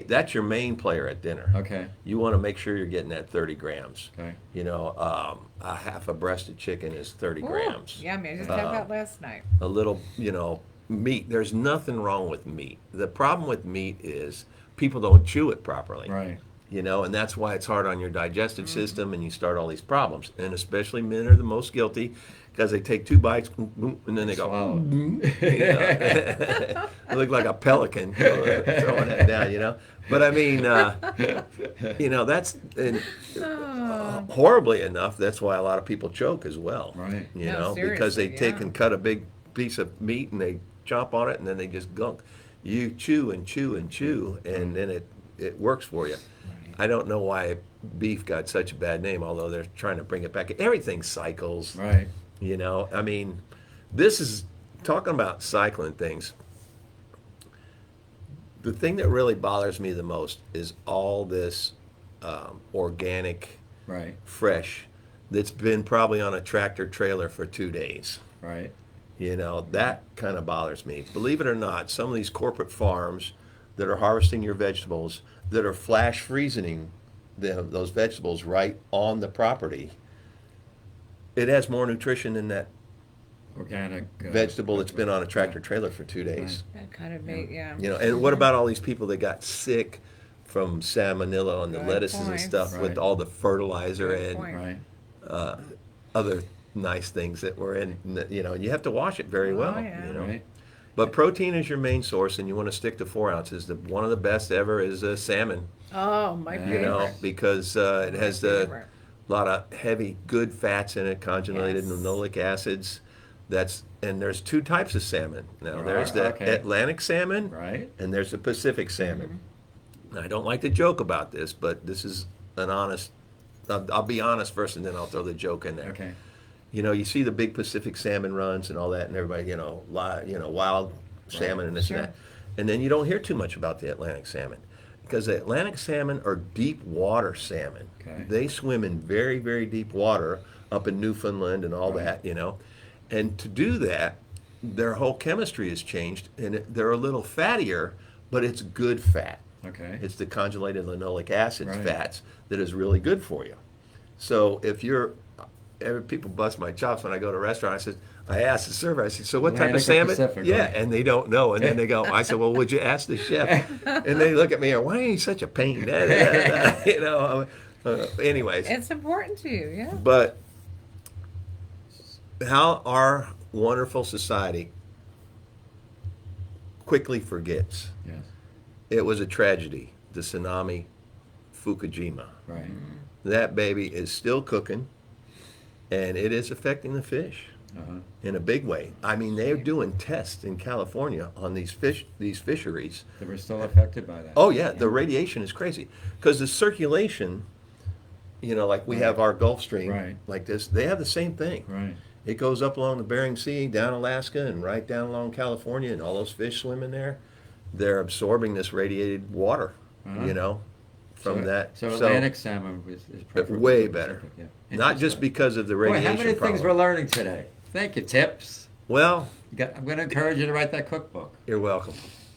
S3: that's your main player at dinner.
S1: Okay.
S3: You want to make sure you're getting that 30 grams.
S1: Okay.
S3: A half a breast of chicken is 30
S2: Ooh,
S3: grams.
S2: Yummy. I just had
S3: Uh,
S2: that last night.
S3: A little, meat. There's nothing wrong with meat. The problem with meat is people don't chew it properly.
S1: Right.
S3: And that's why it's hard on your digestive
S2: Mm-hmm.
S3: system, and you start all these problems. And especially men are the most guilty, because they take 2 bites and then they go,
S1: Swallow.
S3: they look like a pelican throwing that down. But I mean, that's horribly enough. That's why a lot of people choke as well.
S1: Right.
S2: No,
S3: Because they
S2: seriously,
S3: take
S2: yeah.
S3: and cut a big piece of meat and they chomp on it, and then they just gunk. You chew and chew and chew, and then it works for you. I don't know why beef got such a bad name, although they're trying to bring it back. Everything cycles.
S1: Right.
S3: I mean, this is talking about cycling things. The thing that really bothers me the most is all this organic,
S1: Right.
S3: fresh, that's been probably on a tractor trailer for 2 days.
S1: Right.
S3: That kind of bothers me. Believe it or not, some of these corporate farms that are harvesting your vegetables, that are flash freezing those vegetables right on the property, it has more nutrition than that
S1: Organic.
S3: vegetable that's been on a tractor trailer for 2 days.
S2: That kind of made, yeah.
S3: And what about all these people that got sick from salmonella on the
S2: Good
S3: lettuces and
S2: point.
S3: stuff with
S1: Right.
S3: all the fertilizer
S2: Good
S3: and
S2: point.
S1: Right.
S3: other nice things that were in, you have to wash it very well.
S2: Oh, yeah.
S1: Right.
S3: But protein is your main source, and you want to stick to 4 ounces. One of the best ever is salmon,
S2: Oh, my
S1: You
S2: favorite.
S3: because it has a
S2: favorite.
S3: lot of heavy, good fats in it, conjugated
S2: Yes.
S3: linoleic acids. And there's 2 types of salmon. Now,
S1: Right,
S3: there's the
S1: okay.
S3: Atlantic salmon,
S1: Right.
S3: and there's the Pacific salmon.
S2: Mm-hmm.
S3: I don't like to joke about this, but this is an honest. I'll be honest first, and then I'll throw the joke in there.
S1: Okay.
S3: You see the big Pacific salmon runs and all that, and everybody, wild salmon and this
S2: Sure.
S3: and that. And then you don't hear too much about the Atlantic salmon, because the Atlantic salmon are deep water salmon.
S1: Okay.
S3: They swim in very, very deep water up in Newfoundland and all
S1: Right.
S3: that, And to do that, their whole chemistry has changed, and they're a little fattier, but it's good fat.
S1: Okay.
S3: It's the conjugated linoleic acids
S1: Right.
S3: fats that is really good for you. So people bust my chops when I go to a restaurant. I ask the server, I said, so what type
S1: Atlantic
S3: of
S1: or
S3: salmon?
S1: Pacific,
S3: Yeah,
S1: right?
S3: and they don't know. And then they go, I said, well, would you ask the chef? And they look at me and, why are you such a pain? Anyways,
S2: It's important to you, yeah.
S3: but how our wonderful society quickly forgets.
S1: Yes.
S3: It was a tragedy, the tsunami, Fukushima.
S1: Right.
S3: That baby is still cooking, and it is affecting the fish.
S1: Uh-huh.
S3: in a big way. I mean, they're doing tests in California on these fisheries.
S1: They were still affected by that.
S3: Oh yeah, the radiation is crazy because the circulation, like we have our Gulf Stream
S1: Right.
S3: like this, they have the same thing.
S1: Right.
S3: It goes up along the Bering Sea, down Alaska, and right down along California, and all those fish swim in there. They're absorbing this radiated water,
S1: Uh-huh.
S3: from
S1: so,
S3: that.
S1: So Atlantic salmon is preferable
S3: way
S1: to
S3: better.
S1: Pacific, yeah.
S3: Not just
S1: Interesting.
S3: because of the
S1: Boy,
S3: radiation
S1: how many
S3: problem.
S1: things we're learning today. Thank you, Tips.
S3: Well,
S1: I'm going to encourage you to write that cookbook.
S3: you're welcome.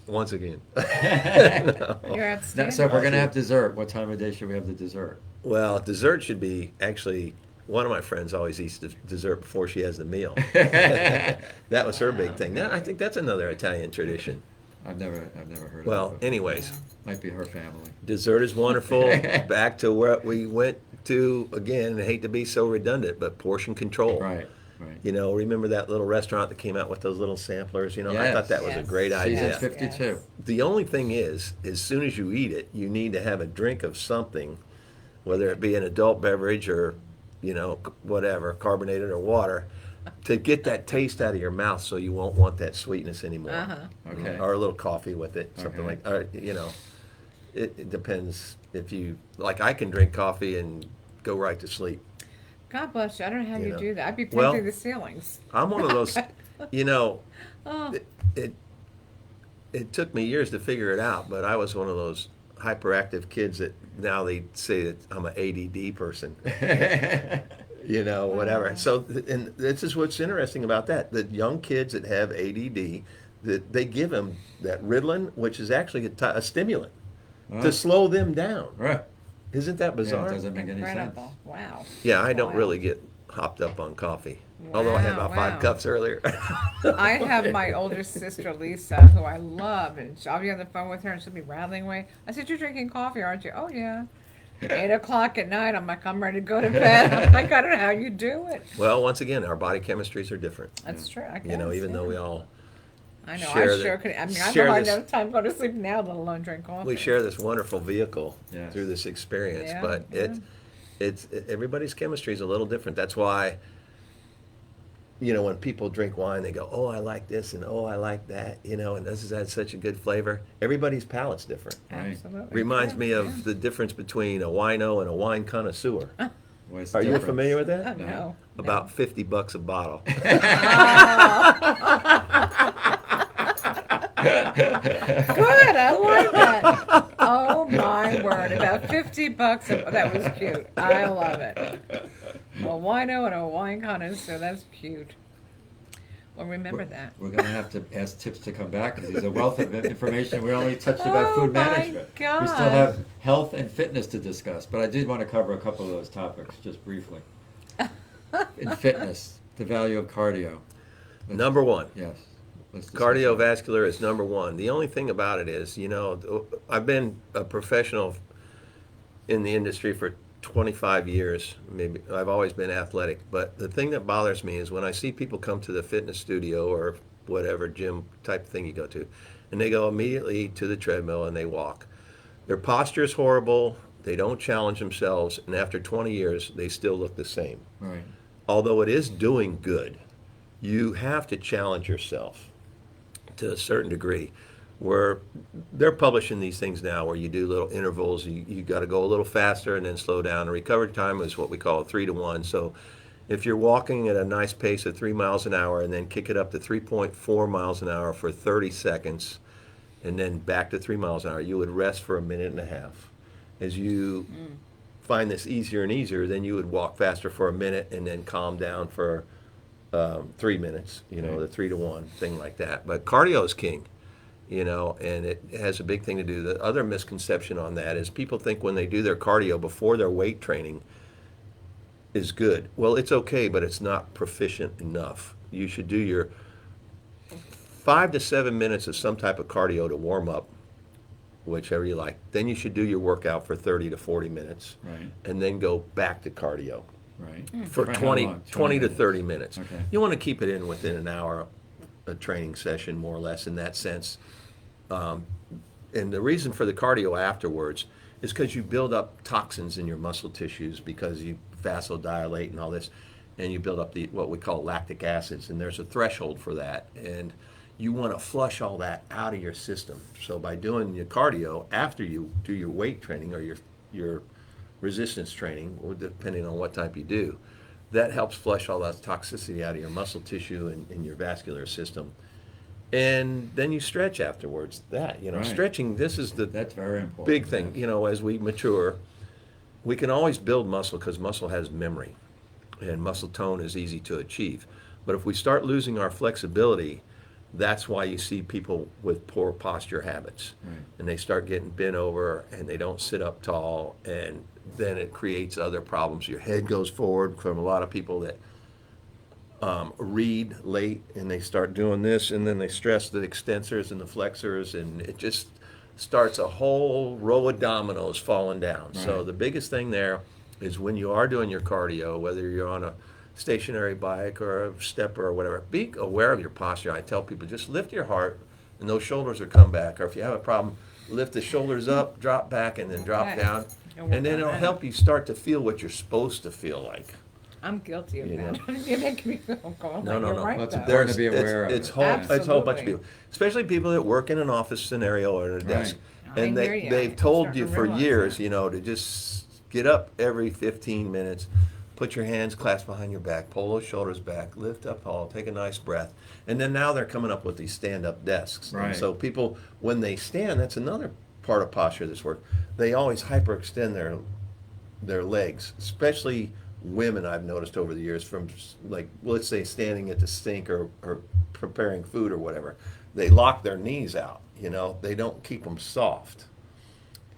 S3: Once again.
S2: You're outstanding.
S1: So if we're going to have dessert, what time of day should we have the dessert?
S3: Well, dessert should be actually. One of my friends always eats the dessert before she has the meal. That was her big thing. I think that's another Italian tradition.
S1: I've never heard
S3: Well,
S1: of it.
S3: anyways,
S1: Might be her family.
S3: dessert is wonderful. Back to where we went to again. I hate to be so redundant, but portion control.
S1: Right, right.
S3: Remember that little restaurant that came out with those little samplers? I
S1: Yes.
S3: thought that was a
S2: Yes.
S3: great idea.
S1: Seasons 52.
S2: Yes.
S3: The only thing is, as soon as you eat it, you need to have a drink of something, whether it be an adult beverage or, whatever, carbonated or water, to get that taste out of your mouth so you won't want that sweetness anymore.
S2: Uh-huh.
S1: Okay.
S3: Or a little coffee with it, something
S1: Okay.
S3: like, or, it depends if you, like I can drink coffee and go right to sleep.
S2: God bless you. I don't know how
S3: You
S2: you
S3: know.
S2: do that. I'd be
S3: Well-
S2: painting the ceilings.
S3: I'm one of those,
S2: Oh,
S3: it took me years to figure it out, but I was one of those hyperactive kids that now they say that I'm an ADD person, whatever. So, and this is what's interesting about that. The young kids that have ADD, that they give them that Ritalin, which is actually a stimulant
S1: Huh?
S3: to slow them down.
S1: Right.
S3: Isn't that
S1: Yeah, it
S3: bizarre?
S1: doesn't make any sense.
S2: incredible. Wow.
S3: Yeah, I don't
S2: Wow.
S3: really get hopped up on coffee. Although I had about
S2: Wow.
S3: 5 cups earlier.
S2: I have my older sister Lisa, who I love, and I'll be on the phone with her, and she'll be rattling away. I said, "You're drinking coffee, aren't you?" "Oh yeah." 8 o'clock at night, I'm like, "I'm ready to go to bed." I'm like, "I don't know how you do it."
S3: Well, once again, our body chemistries are different.
S2: That's true. I guess,
S3: Even though
S2: yeah.
S3: we all
S2: I know.
S3: share
S2: I
S3: the-
S2: sure could. I mean, I
S3: share
S2: don't
S3: this-
S2: have enough time to go to sleep now, let alone drink coffee.
S3: we share this wonderful vehicle
S1: Yes.
S3: through this experience,
S2: Yeah,
S3: but
S2: yeah.
S3: everybody's chemistry is a little different. That's why when people drink wine, they go, "Oh, I like this," and "Oh, I like that," and this has had such a good flavor. Everybody's palate's different.
S2: Absolutely.
S3: Reminds
S2: Yeah,
S3: me
S2: yeah.
S3: of the difference between a wino and a wine connoisseur.
S1: What's the
S3: Are you
S1: difference?
S3: familiar with
S2: Oh,
S3: that?
S2: no.
S3: About $50 a bottle.
S2: Good. I like that. Oh my word! About $50. That was cute. I love it. A wino and a wine connoisseur. That's cute. Well, remember that.
S1: We're going to have to ask Tips to come back because he's a wealth of information. We only touched about food
S2: my
S1: management. We still
S2: God.
S1: have health and fitness to discuss, but I did want to cover a couple of those topics just briefly. In fitness, the value of cardio.
S3: Number one.
S1: Yes. Let's discuss that.
S3: Cardiovascular is number one. The only thing about it is, I've been a professional in the industry for 25 years. Maybe I've always been athletic, but the thing that bothers me is when I see people come to the fitness studio or whatever gym type thing you go to, and they go immediately to the treadmill and they walk. Their posture is horrible. They don't challenge themselves, and after 20 years, they still look the same.
S1: Right.
S3: Although it is doing good, you have to challenge yourself to a certain degree. Where they're publishing these things now where you do little intervals, you got to go a little faster and then slow down. And recovery time is what we call 3-to-1. So if you're walking at a nice pace of 3 miles an hour and then kick it up to 3.4 miles an hour for 30 seconds and then back to 3 miles an hour, you would rest for a minute and a half. As you find this easier and easier, then you would walk faster for a minute and then calm down for 3 minutes, the 3-to-1 thing like that. But cardio is king. And it has a big thing to do. The other misconception on that is people think when they do their cardio before their weight training is good. Well, it's okay, but it's not proficient enough. You should do your 5 to 7 minutes of some type of cardio to warm up, whichever you like. Then you should do your workout for 30 to 40 minutes,
S1: Right.
S3: and then go back to cardio
S1: Right.
S3: for
S1: For how
S3: 20
S1: long?
S3: 20 to
S1: minutes.
S3: 30 minutes.
S1: Okay.
S3: You want to keep it in within an hour, a training session, more or less, in that sense. And the reason for the cardio afterwards is because you build up toxins in your muscle tissues because you vasodilate and all this. and you build up the what we call lactic acids, and there's a threshold for that, and you want to flush all that out of your system. So by doing your cardio after you do your weight training or your resistance training, or depending on what type you do, that helps flush all that toxicity out of your muscle tissue and your vascular system. And then you stretch afterwards. That,
S1: Right.
S3: stretching, this is the
S1: That's very important.
S3: big thing.
S1: yes.
S3: As we mature, we can always build muscle because muscle has memory and muscle tone is easy to achieve. But if we start losing our flexibility, that's why you see people with poor posture habits.
S1: Right.
S3: And they start getting bent over and they don't sit up tall, and then it creates other problems. Your head goes forward from a lot of people that read late and they start doing this, and then they stress the extensors and the flexors, and it just starts a whole row of dominoes falling down. So
S1: Right.
S3: the biggest thing there is when you are doing your cardio, whether you're on a stationary bike or a stepper or whatever, be aware of your posture. I tell people, just lift your heart and those shoulders will come back. Or if you have a problem, lift the shoulders up, drop back, and then drop
S2: Okay.
S3: down.
S2: You'll work
S3: And then
S2: on
S3: it'll
S2: that.
S3: help you start to feel what you're supposed to feel like.
S2: I'm guilty of
S3: You
S2: that.
S3: know.
S2: You make me feel cold.
S3: No, no,
S2: You're
S3: no.
S2: right,
S1: Well, it's
S2: though.
S1: important to be aware of
S3: it's
S1: it.
S3: whole, it's a whole bunch of
S2: Absolutely.
S3: people, especially people that work in an office scenario or at a desk.
S2: I
S3: And
S2: hear ya.
S3: they've
S2: I'm
S3: told
S2: starting
S3: you
S2: to
S3: for
S2: realize
S3: years,
S2: that.
S3: to just get up every 15 minutes, put your hands clasped behind your back, pull those shoulders back, lift up tall, take a nice breath. And then now they're coming up with these stand-up desks. And
S1: Right.
S3: so people, when they stand, that's another part of posture that's work. They always hyperextend their legs, especially women. I've noticed over the years, from like, let's say standing at the sink or preparing food or whatever, they lock their knees out. They don't keep them soft.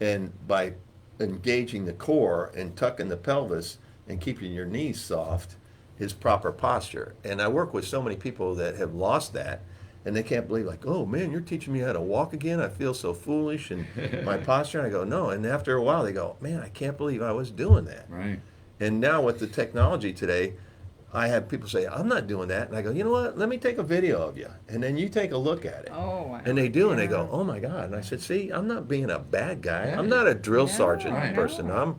S3: And by engaging the core and tucking the pelvis and keeping your knees soft is proper posture. And I work with so many people that have lost that, and they can't believe, like, oh man, you're teaching me how to walk again. I feel so foolish and my posture. And I go, no. And after a while, they go, man, I can't believe I was doing that.
S1: Right.
S3: And now with the technology today, I have people say, I'm not doing that. And I go, you know what? Let me take a video of you. And then you take a look at it.
S2: Oh, wow.
S3: And they do, and they go,
S2: Yeah.
S3: oh my God. And I said, see, I'm not being a bad guy.
S1: Yeah.
S3: I'm not a drill
S2: No,
S3: sergeant
S1: Right.
S3: person.
S2: no.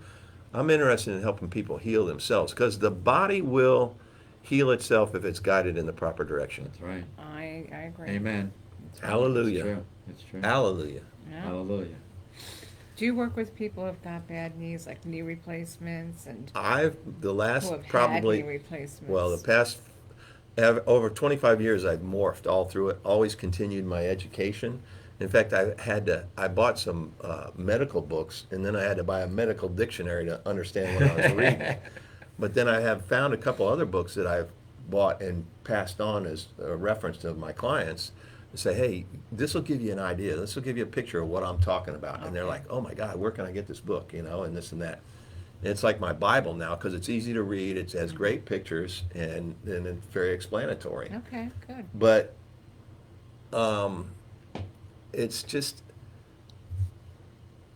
S3: I'm interested in helping people heal themselves, because the body will heal itself if it's guided in the proper direction.
S1: That's right.
S2: I agree.
S1: Amen.
S2: That's right.
S1: It's
S3: Hallelujah.
S1: true. It's true.
S3: Hallelujah.
S2: Yeah.
S1: Hallelujah.
S2: Do you work with people who've got bad knees, like knee replacements, and
S3: The
S2: who
S3: last
S2: have had
S3: probably,
S2: knee replacements?
S3: well, the past over 25 years, I've morphed all through it, always continued my education. In fact, I bought some medical books, and then I had to buy a medical dictionary to understand what I was reading. But then I have found a couple other books that I've bought and passed on as a reference to my clients and say, hey, this will give you an idea. This will give you a picture of what I'm talking about. And they're
S2: Okay.
S3: like, oh my God, where can I get this book? And this and that. And it's like my Bible now, because it's easy to read. It has great pictures, and it's very explanatory.
S2: Okay, good.
S3: But it's just,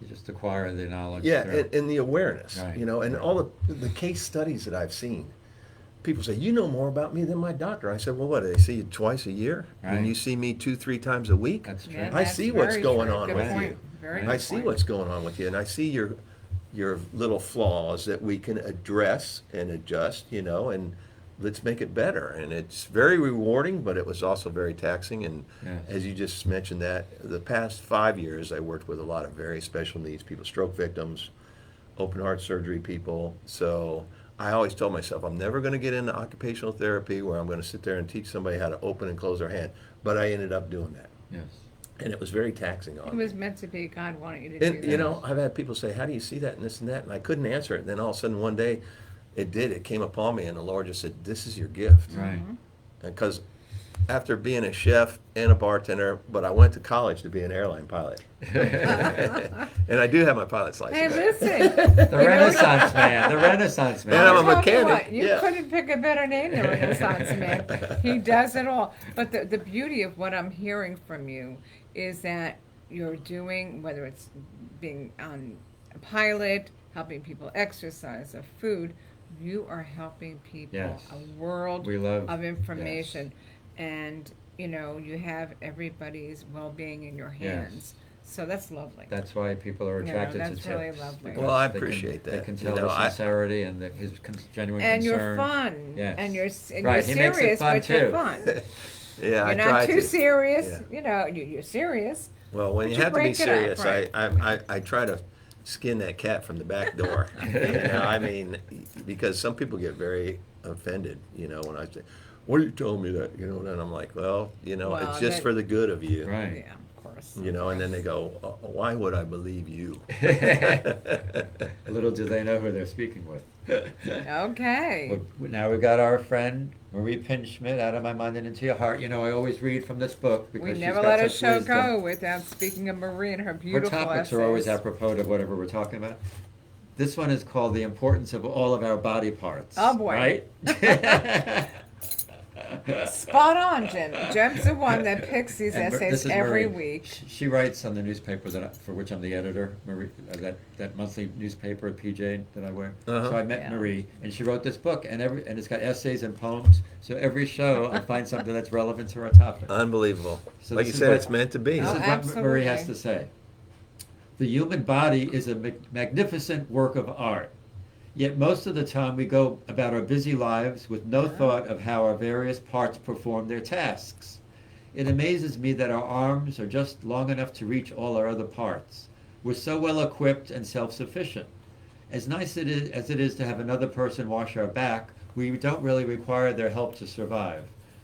S1: You just acquire the knowledge.
S3: yeah,
S1: through-
S3: and the awareness,
S1: Right.
S3: and all the case studies that I've seen. People say, you know more about me than my doctor. I said, well, what, do they see you twice a year?
S1: Right.
S3: And you see me 2-3 times a week?
S1: That's true.
S2: Yeah,
S3: I
S2: that's
S3: see what's
S2: very
S3: going
S2: true.
S3: on
S2: Good
S3: with
S2: point.
S3: you.
S2: Very
S3: I
S2: good
S3: see
S2: point.
S3: what's going on with you, and I see your little flaws that we can address and adjust, and let's make it better. And it's very rewarding, but it was also very taxing. And
S1: Yes.
S3: as you just mentioned, that the past 5 years, I worked with a lot of very special needs people, stroke victims, open heart surgery people. So I always told myself, I'm never going to get into occupational therapy where I'm going to sit there and teach somebody how to open and close their hand. But I ended up doing that.
S1: Yes.
S3: And it was very taxing on
S2: It
S3: me.
S2: was meant to be. God wanted you to do
S3: And,
S2: that.
S3: I've had people say, how do you see that and this and that? And I couldn't answer it. And then all of a sudden one day, it came upon me, and the Lord just said, this is your gift.
S1: Right.
S3: Because after being a chef and a bartender, but I went to college to be an airline pilot. And I do have my pilot's
S2: Hey,
S3: license.
S2: listen.
S1: The Renaissance man. The Renaissance man.
S3: And I'm a
S2: I'll tell you
S3: mechanic,
S2: what, you
S3: yeah.
S2: couldn't pick a better name than Renaissance Man. He does it all. But the beauty of what I'm hearing from you is that you're doing, whether it's being on a pilot, helping people exercise, or food, you are helping people
S1: Yes.
S2: a world
S1: We love-
S2: of information. And, you have everybody's well-being in your
S1: Yes.
S2: hands. So that's lovely.
S1: That's why people are
S2: Yeah,
S1: attracted
S2: that's
S1: to tips.
S2: really lovely.
S1: because
S3: Well, I
S1: they can-
S3: appreciate
S1: They
S3: that.
S1: can
S3: You
S1: tell
S3: know,
S1: the
S3: I-
S1: sincerity and his genuine
S2: And
S1: concern.
S2: you're fun.
S1: Yes.
S2: And you're
S1: Right, he makes it
S2: serious,
S1: fun,
S2: but you're
S1: too.
S2: fun.
S3: Yeah, I
S2: You're
S3: try
S2: not too
S3: to.
S2: serious.
S3: Yeah.
S2: You know, you're serious.
S3: Well, when
S2: But
S3: you
S2: you
S3: have to be
S2: break it up,
S3: serious,
S2: right.
S3: I try to skin that cat from the back door. You know, I mean, because some people get very offended, you know, when I say, "What are you telling me that?" You know, and I'm like, "Well, you know,
S2: Well,
S3: it's just
S2: that-
S3: for the good of you."
S1: Right.
S2: Yeah, of course.
S3: You know, and then they go, "Why would I believe you?"
S1: Little do they know who they're speaking with.
S2: Okay.
S1: Well, now we've got our friend Marie Pinschmidt, Out of My Mind and Into Your Heart. You know, I always read from this book because
S2: We
S1: she's
S2: never
S1: got
S2: let a
S1: such
S2: show
S1: wisdom.
S2: go without speaking of Marie and her
S1: Her
S2: beautiful
S1: topics are always
S2: essays.
S1: apropos of whatever we're talking about. This one is called The Importance of All of Our Body Parts.
S2: Oh, boy.
S1: Right?
S2: Spot on, Jim. Jim's the one that picks these
S1: And this
S2: essays
S1: is
S2: every
S1: Marie.
S2: week.
S1: She writes on the newspaper for which I'm the editor, Marie, that monthly newspaper at PJ that I wear.
S3: Uh-huh.
S1: So I met
S2: Yeah.
S1: Marie, and she wrote this book, and it's got essays and poems. So every show, I find something that's relevant to our topic.
S3: Unbelievable.
S1: So
S3: Like
S1: this
S3: you
S1: is
S3: said,
S1: what-
S3: it's meant to be.
S1: This
S2: Oh,
S1: is what Marie has to
S2: absolutely.
S1: say. The human body is a magnificent work of art. Yet most of the time we go about our busy lives with no thought of how our various parts perform their tasks. It amazes me that our arms are just long enough to reach all our other parts. We're so well equipped and self-sufficient. As nice as it is to have another person wash our back, we don't really require their help to survive.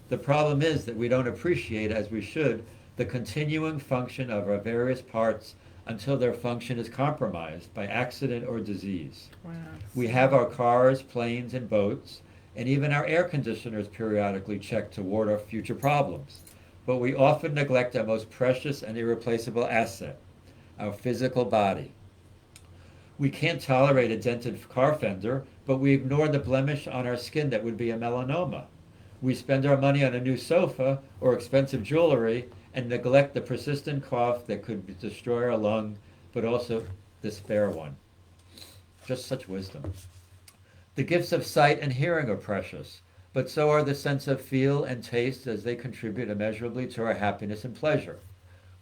S1: The problem is that we don't appreciate, as we should, the continuing function of our various parts until their function is compromised by accident or disease.
S2: Wow.
S1: We have our cars, planes, and boats, and even our air conditioners periodically checked to ward off future problems. But we often neglect our most precious and irreplaceable asset, our physical body. We can't tolerate a dented car fender, but we ignore the blemish on our skin that would be a melanoma. We spend our money on a new sofa or expensive jewelry and neglect the persistent cough that could destroy our lung, but also the spare one. Just such wisdom. The gifts of sight and hearing are precious, but so are the sense of feel and taste, as they contribute immeasurably to our happiness and pleasure.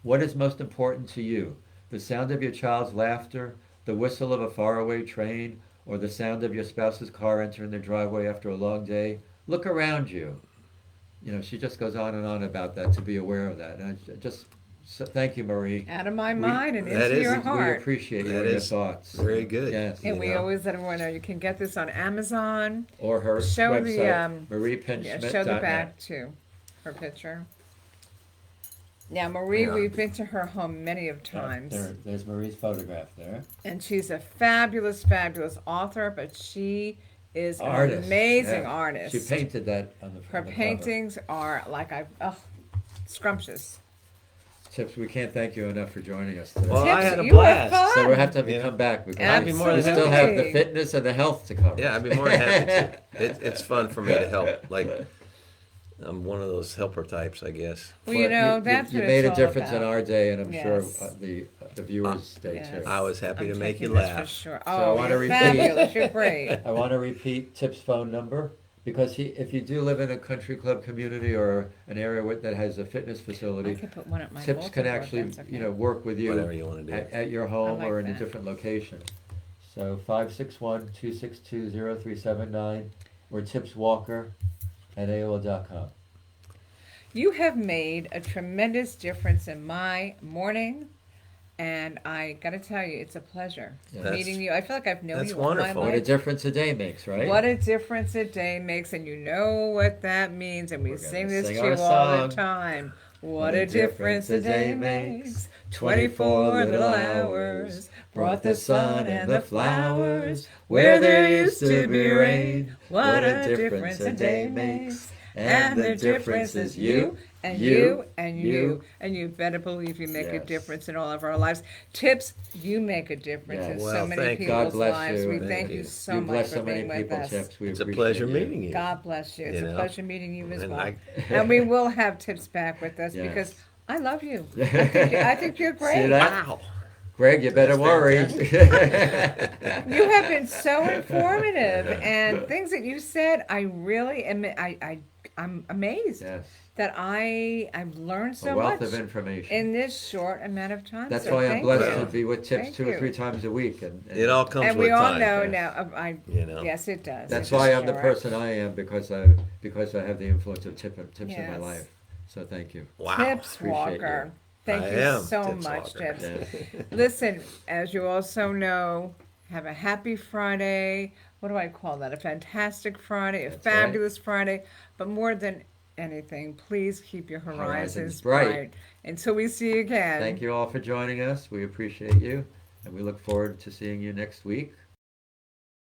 S1: What is most important to you? The sound of your child's laughter, the whistle of a faraway train, or the sound of your spouse's car entering the driveway after a long day? Look around you. You know, she just goes on and on about that, to be aware of that. And thank you, Marie.
S2: Out of my mind and
S3: that
S2: into
S3: is-
S2: your
S1: We
S2: heart.
S1: appreciate you
S3: That
S1: and your
S3: is
S1: thoughts.
S3: very good.
S1: Yes.
S2: And
S3: you
S2: we
S3: know.
S2: always let everyone know you can get this on Amazon.
S1: Or her
S2: Show
S1: website,
S2: the,
S1: yeah,
S2: Yeah, show the back too, her picture. Now, Marie,
S3: Yeah.
S2: we've been to her home many of times,
S1: There's Marie's photograph there.
S2: and she's a fabulous, fabulous author, but she is an
S1: Artist.
S2: amazing
S1: yeah.
S2: artist.
S1: She painted that on the
S2: Her
S1: on the cover.
S2: paintings are like scrumptious.
S1: Tips, we can't thank you enough for joining us today.
S3: Well, I
S2: Tips,
S3: had a
S2: you were
S3: blast.
S2: fun.
S1: So we'll have to have you
S3: Yeah.
S1: come back because
S3: I'd be more than
S1: we still have the
S2: Absolutely.
S1: fitness and the health to cover.
S3: Yeah, I'd be more than happy to. It's fun for me to help. Like, I'm one of those helper types, I guess.
S2: Well, you know, that's
S1: you
S2: what
S1: made
S2: it's
S1: a
S2: all
S1: difference
S2: about.
S1: in our day, and I'm sure
S2: Yes.
S1: the viewers' day
S2: Yes.
S1: too.
S3: I was happy
S2: I'm
S3: to make you
S2: taking this for
S3: laugh.
S2: sure.
S1: I
S2: Oh,
S1: wanna
S2: you're
S1: repeat-
S2: fabulous. You're great.
S1: I want to repeat Tip's phone number because if you do live in a country club community or an area that has a fitness
S2: I
S1: facility,
S2: could put one at my
S1: Tips
S2: bulletin
S1: can
S2: board,
S1: actually
S2: that's okay.
S1: work with you
S3: Whatever you want to do.
S1: at your home
S2: like
S1: or in a
S2: that.
S1: different location. So 561-262-0379 or tipswalker@AOL.com.
S2: You have made a tremendous difference in my morning, and I got to tell you, it's a pleasure
S1: Yeah.
S2: meeting you. I feel like I've known
S3: That's
S2: you all
S3: wonderful.
S2: my
S1: What a
S2: life.
S1: difference a day makes, right?
S2: What a difference a day makes, and you know what that means, and we
S1: We're gonna
S2: sing this
S1: sing
S2: to you
S1: our
S2: all
S1: song.
S2: the time. What a difference a day makes. 24 little hours brought the sun and the flowers where there used to be rain. What a difference a day makes. And the difference is you and you and you. And you better believe you make a
S1: Yes.
S2: difference in all of our lives. Tips, you make a difference
S1: Yes.
S2: in so
S3: Well,
S2: many
S3: thank
S2: people's
S1: God bless
S2: lives.
S1: you.
S2: We
S1: and
S2: thank you so
S1: you
S2: much
S1: bless
S2: for
S1: so many
S2: being with
S1: people,
S2: us.
S1: Tips. We
S3: It's a
S1: appreciate
S3: pleasure
S1: you.
S3: meeting you.
S2: God bless you. It's
S3: You
S2: a
S3: know?
S2: pleasure meeting you as
S3: And
S2: well.
S3: I-
S2: And we will have Tips back with us
S1: Yes.
S2: because I love you.
S1: Yeah.
S2: I think you're
S1: See
S2: great.
S1: that?
S3: Wow.
S1: Greg, you better
S3: That's
S1: worry.
S2: You have been so informative and things that you said, I really am. I'm amazed.
S1: Yes.
S2: that I've learned so
S1: A wealth
S2: much
S1: of information.
S2: in this short amount of time.
S1: That's
S2: so
S1: why I'm
S2: thank
S1: blessed
S2: you.
S1: to be with Tips
S2: Thank
S1: 2 or
S2: you.
S1: 3 times a week. And
S3: It all comes
S2: And
S3: with
S2: we all
S3: time.
S2: know
S1: yes.
S2: now.
S3: You know.
S2: Yes, it does.
S1: That's
S2: It
S1: why
S2: is
S1: I'm the
S2: short.
S1: person I am, because I have the influence of Tips in my
S2: Yes.
S1: life. So thank you.
S3: Wow.
S2: Tips
S1: Appreciate
S2: Walker.
S1: you.
S2: Thank
S3: I
S2: you
S3: am
S2: so
S3: Tips
S2: much,
S3: Walker.
S2: Tips.
S1: Yes.
S2: Listen, as you also know, have a happy Friday. What do I call that? A fantastic Friday, a
S1: That's right.
S2: fabulous Friday. But more than anything, please keep your
S1: Horizons
S2: horizons
S1: bright.
S2: bright. Until we see you again.
S1: Thank you all for joining us. We appreciate you, and we look forward to seeing you next week.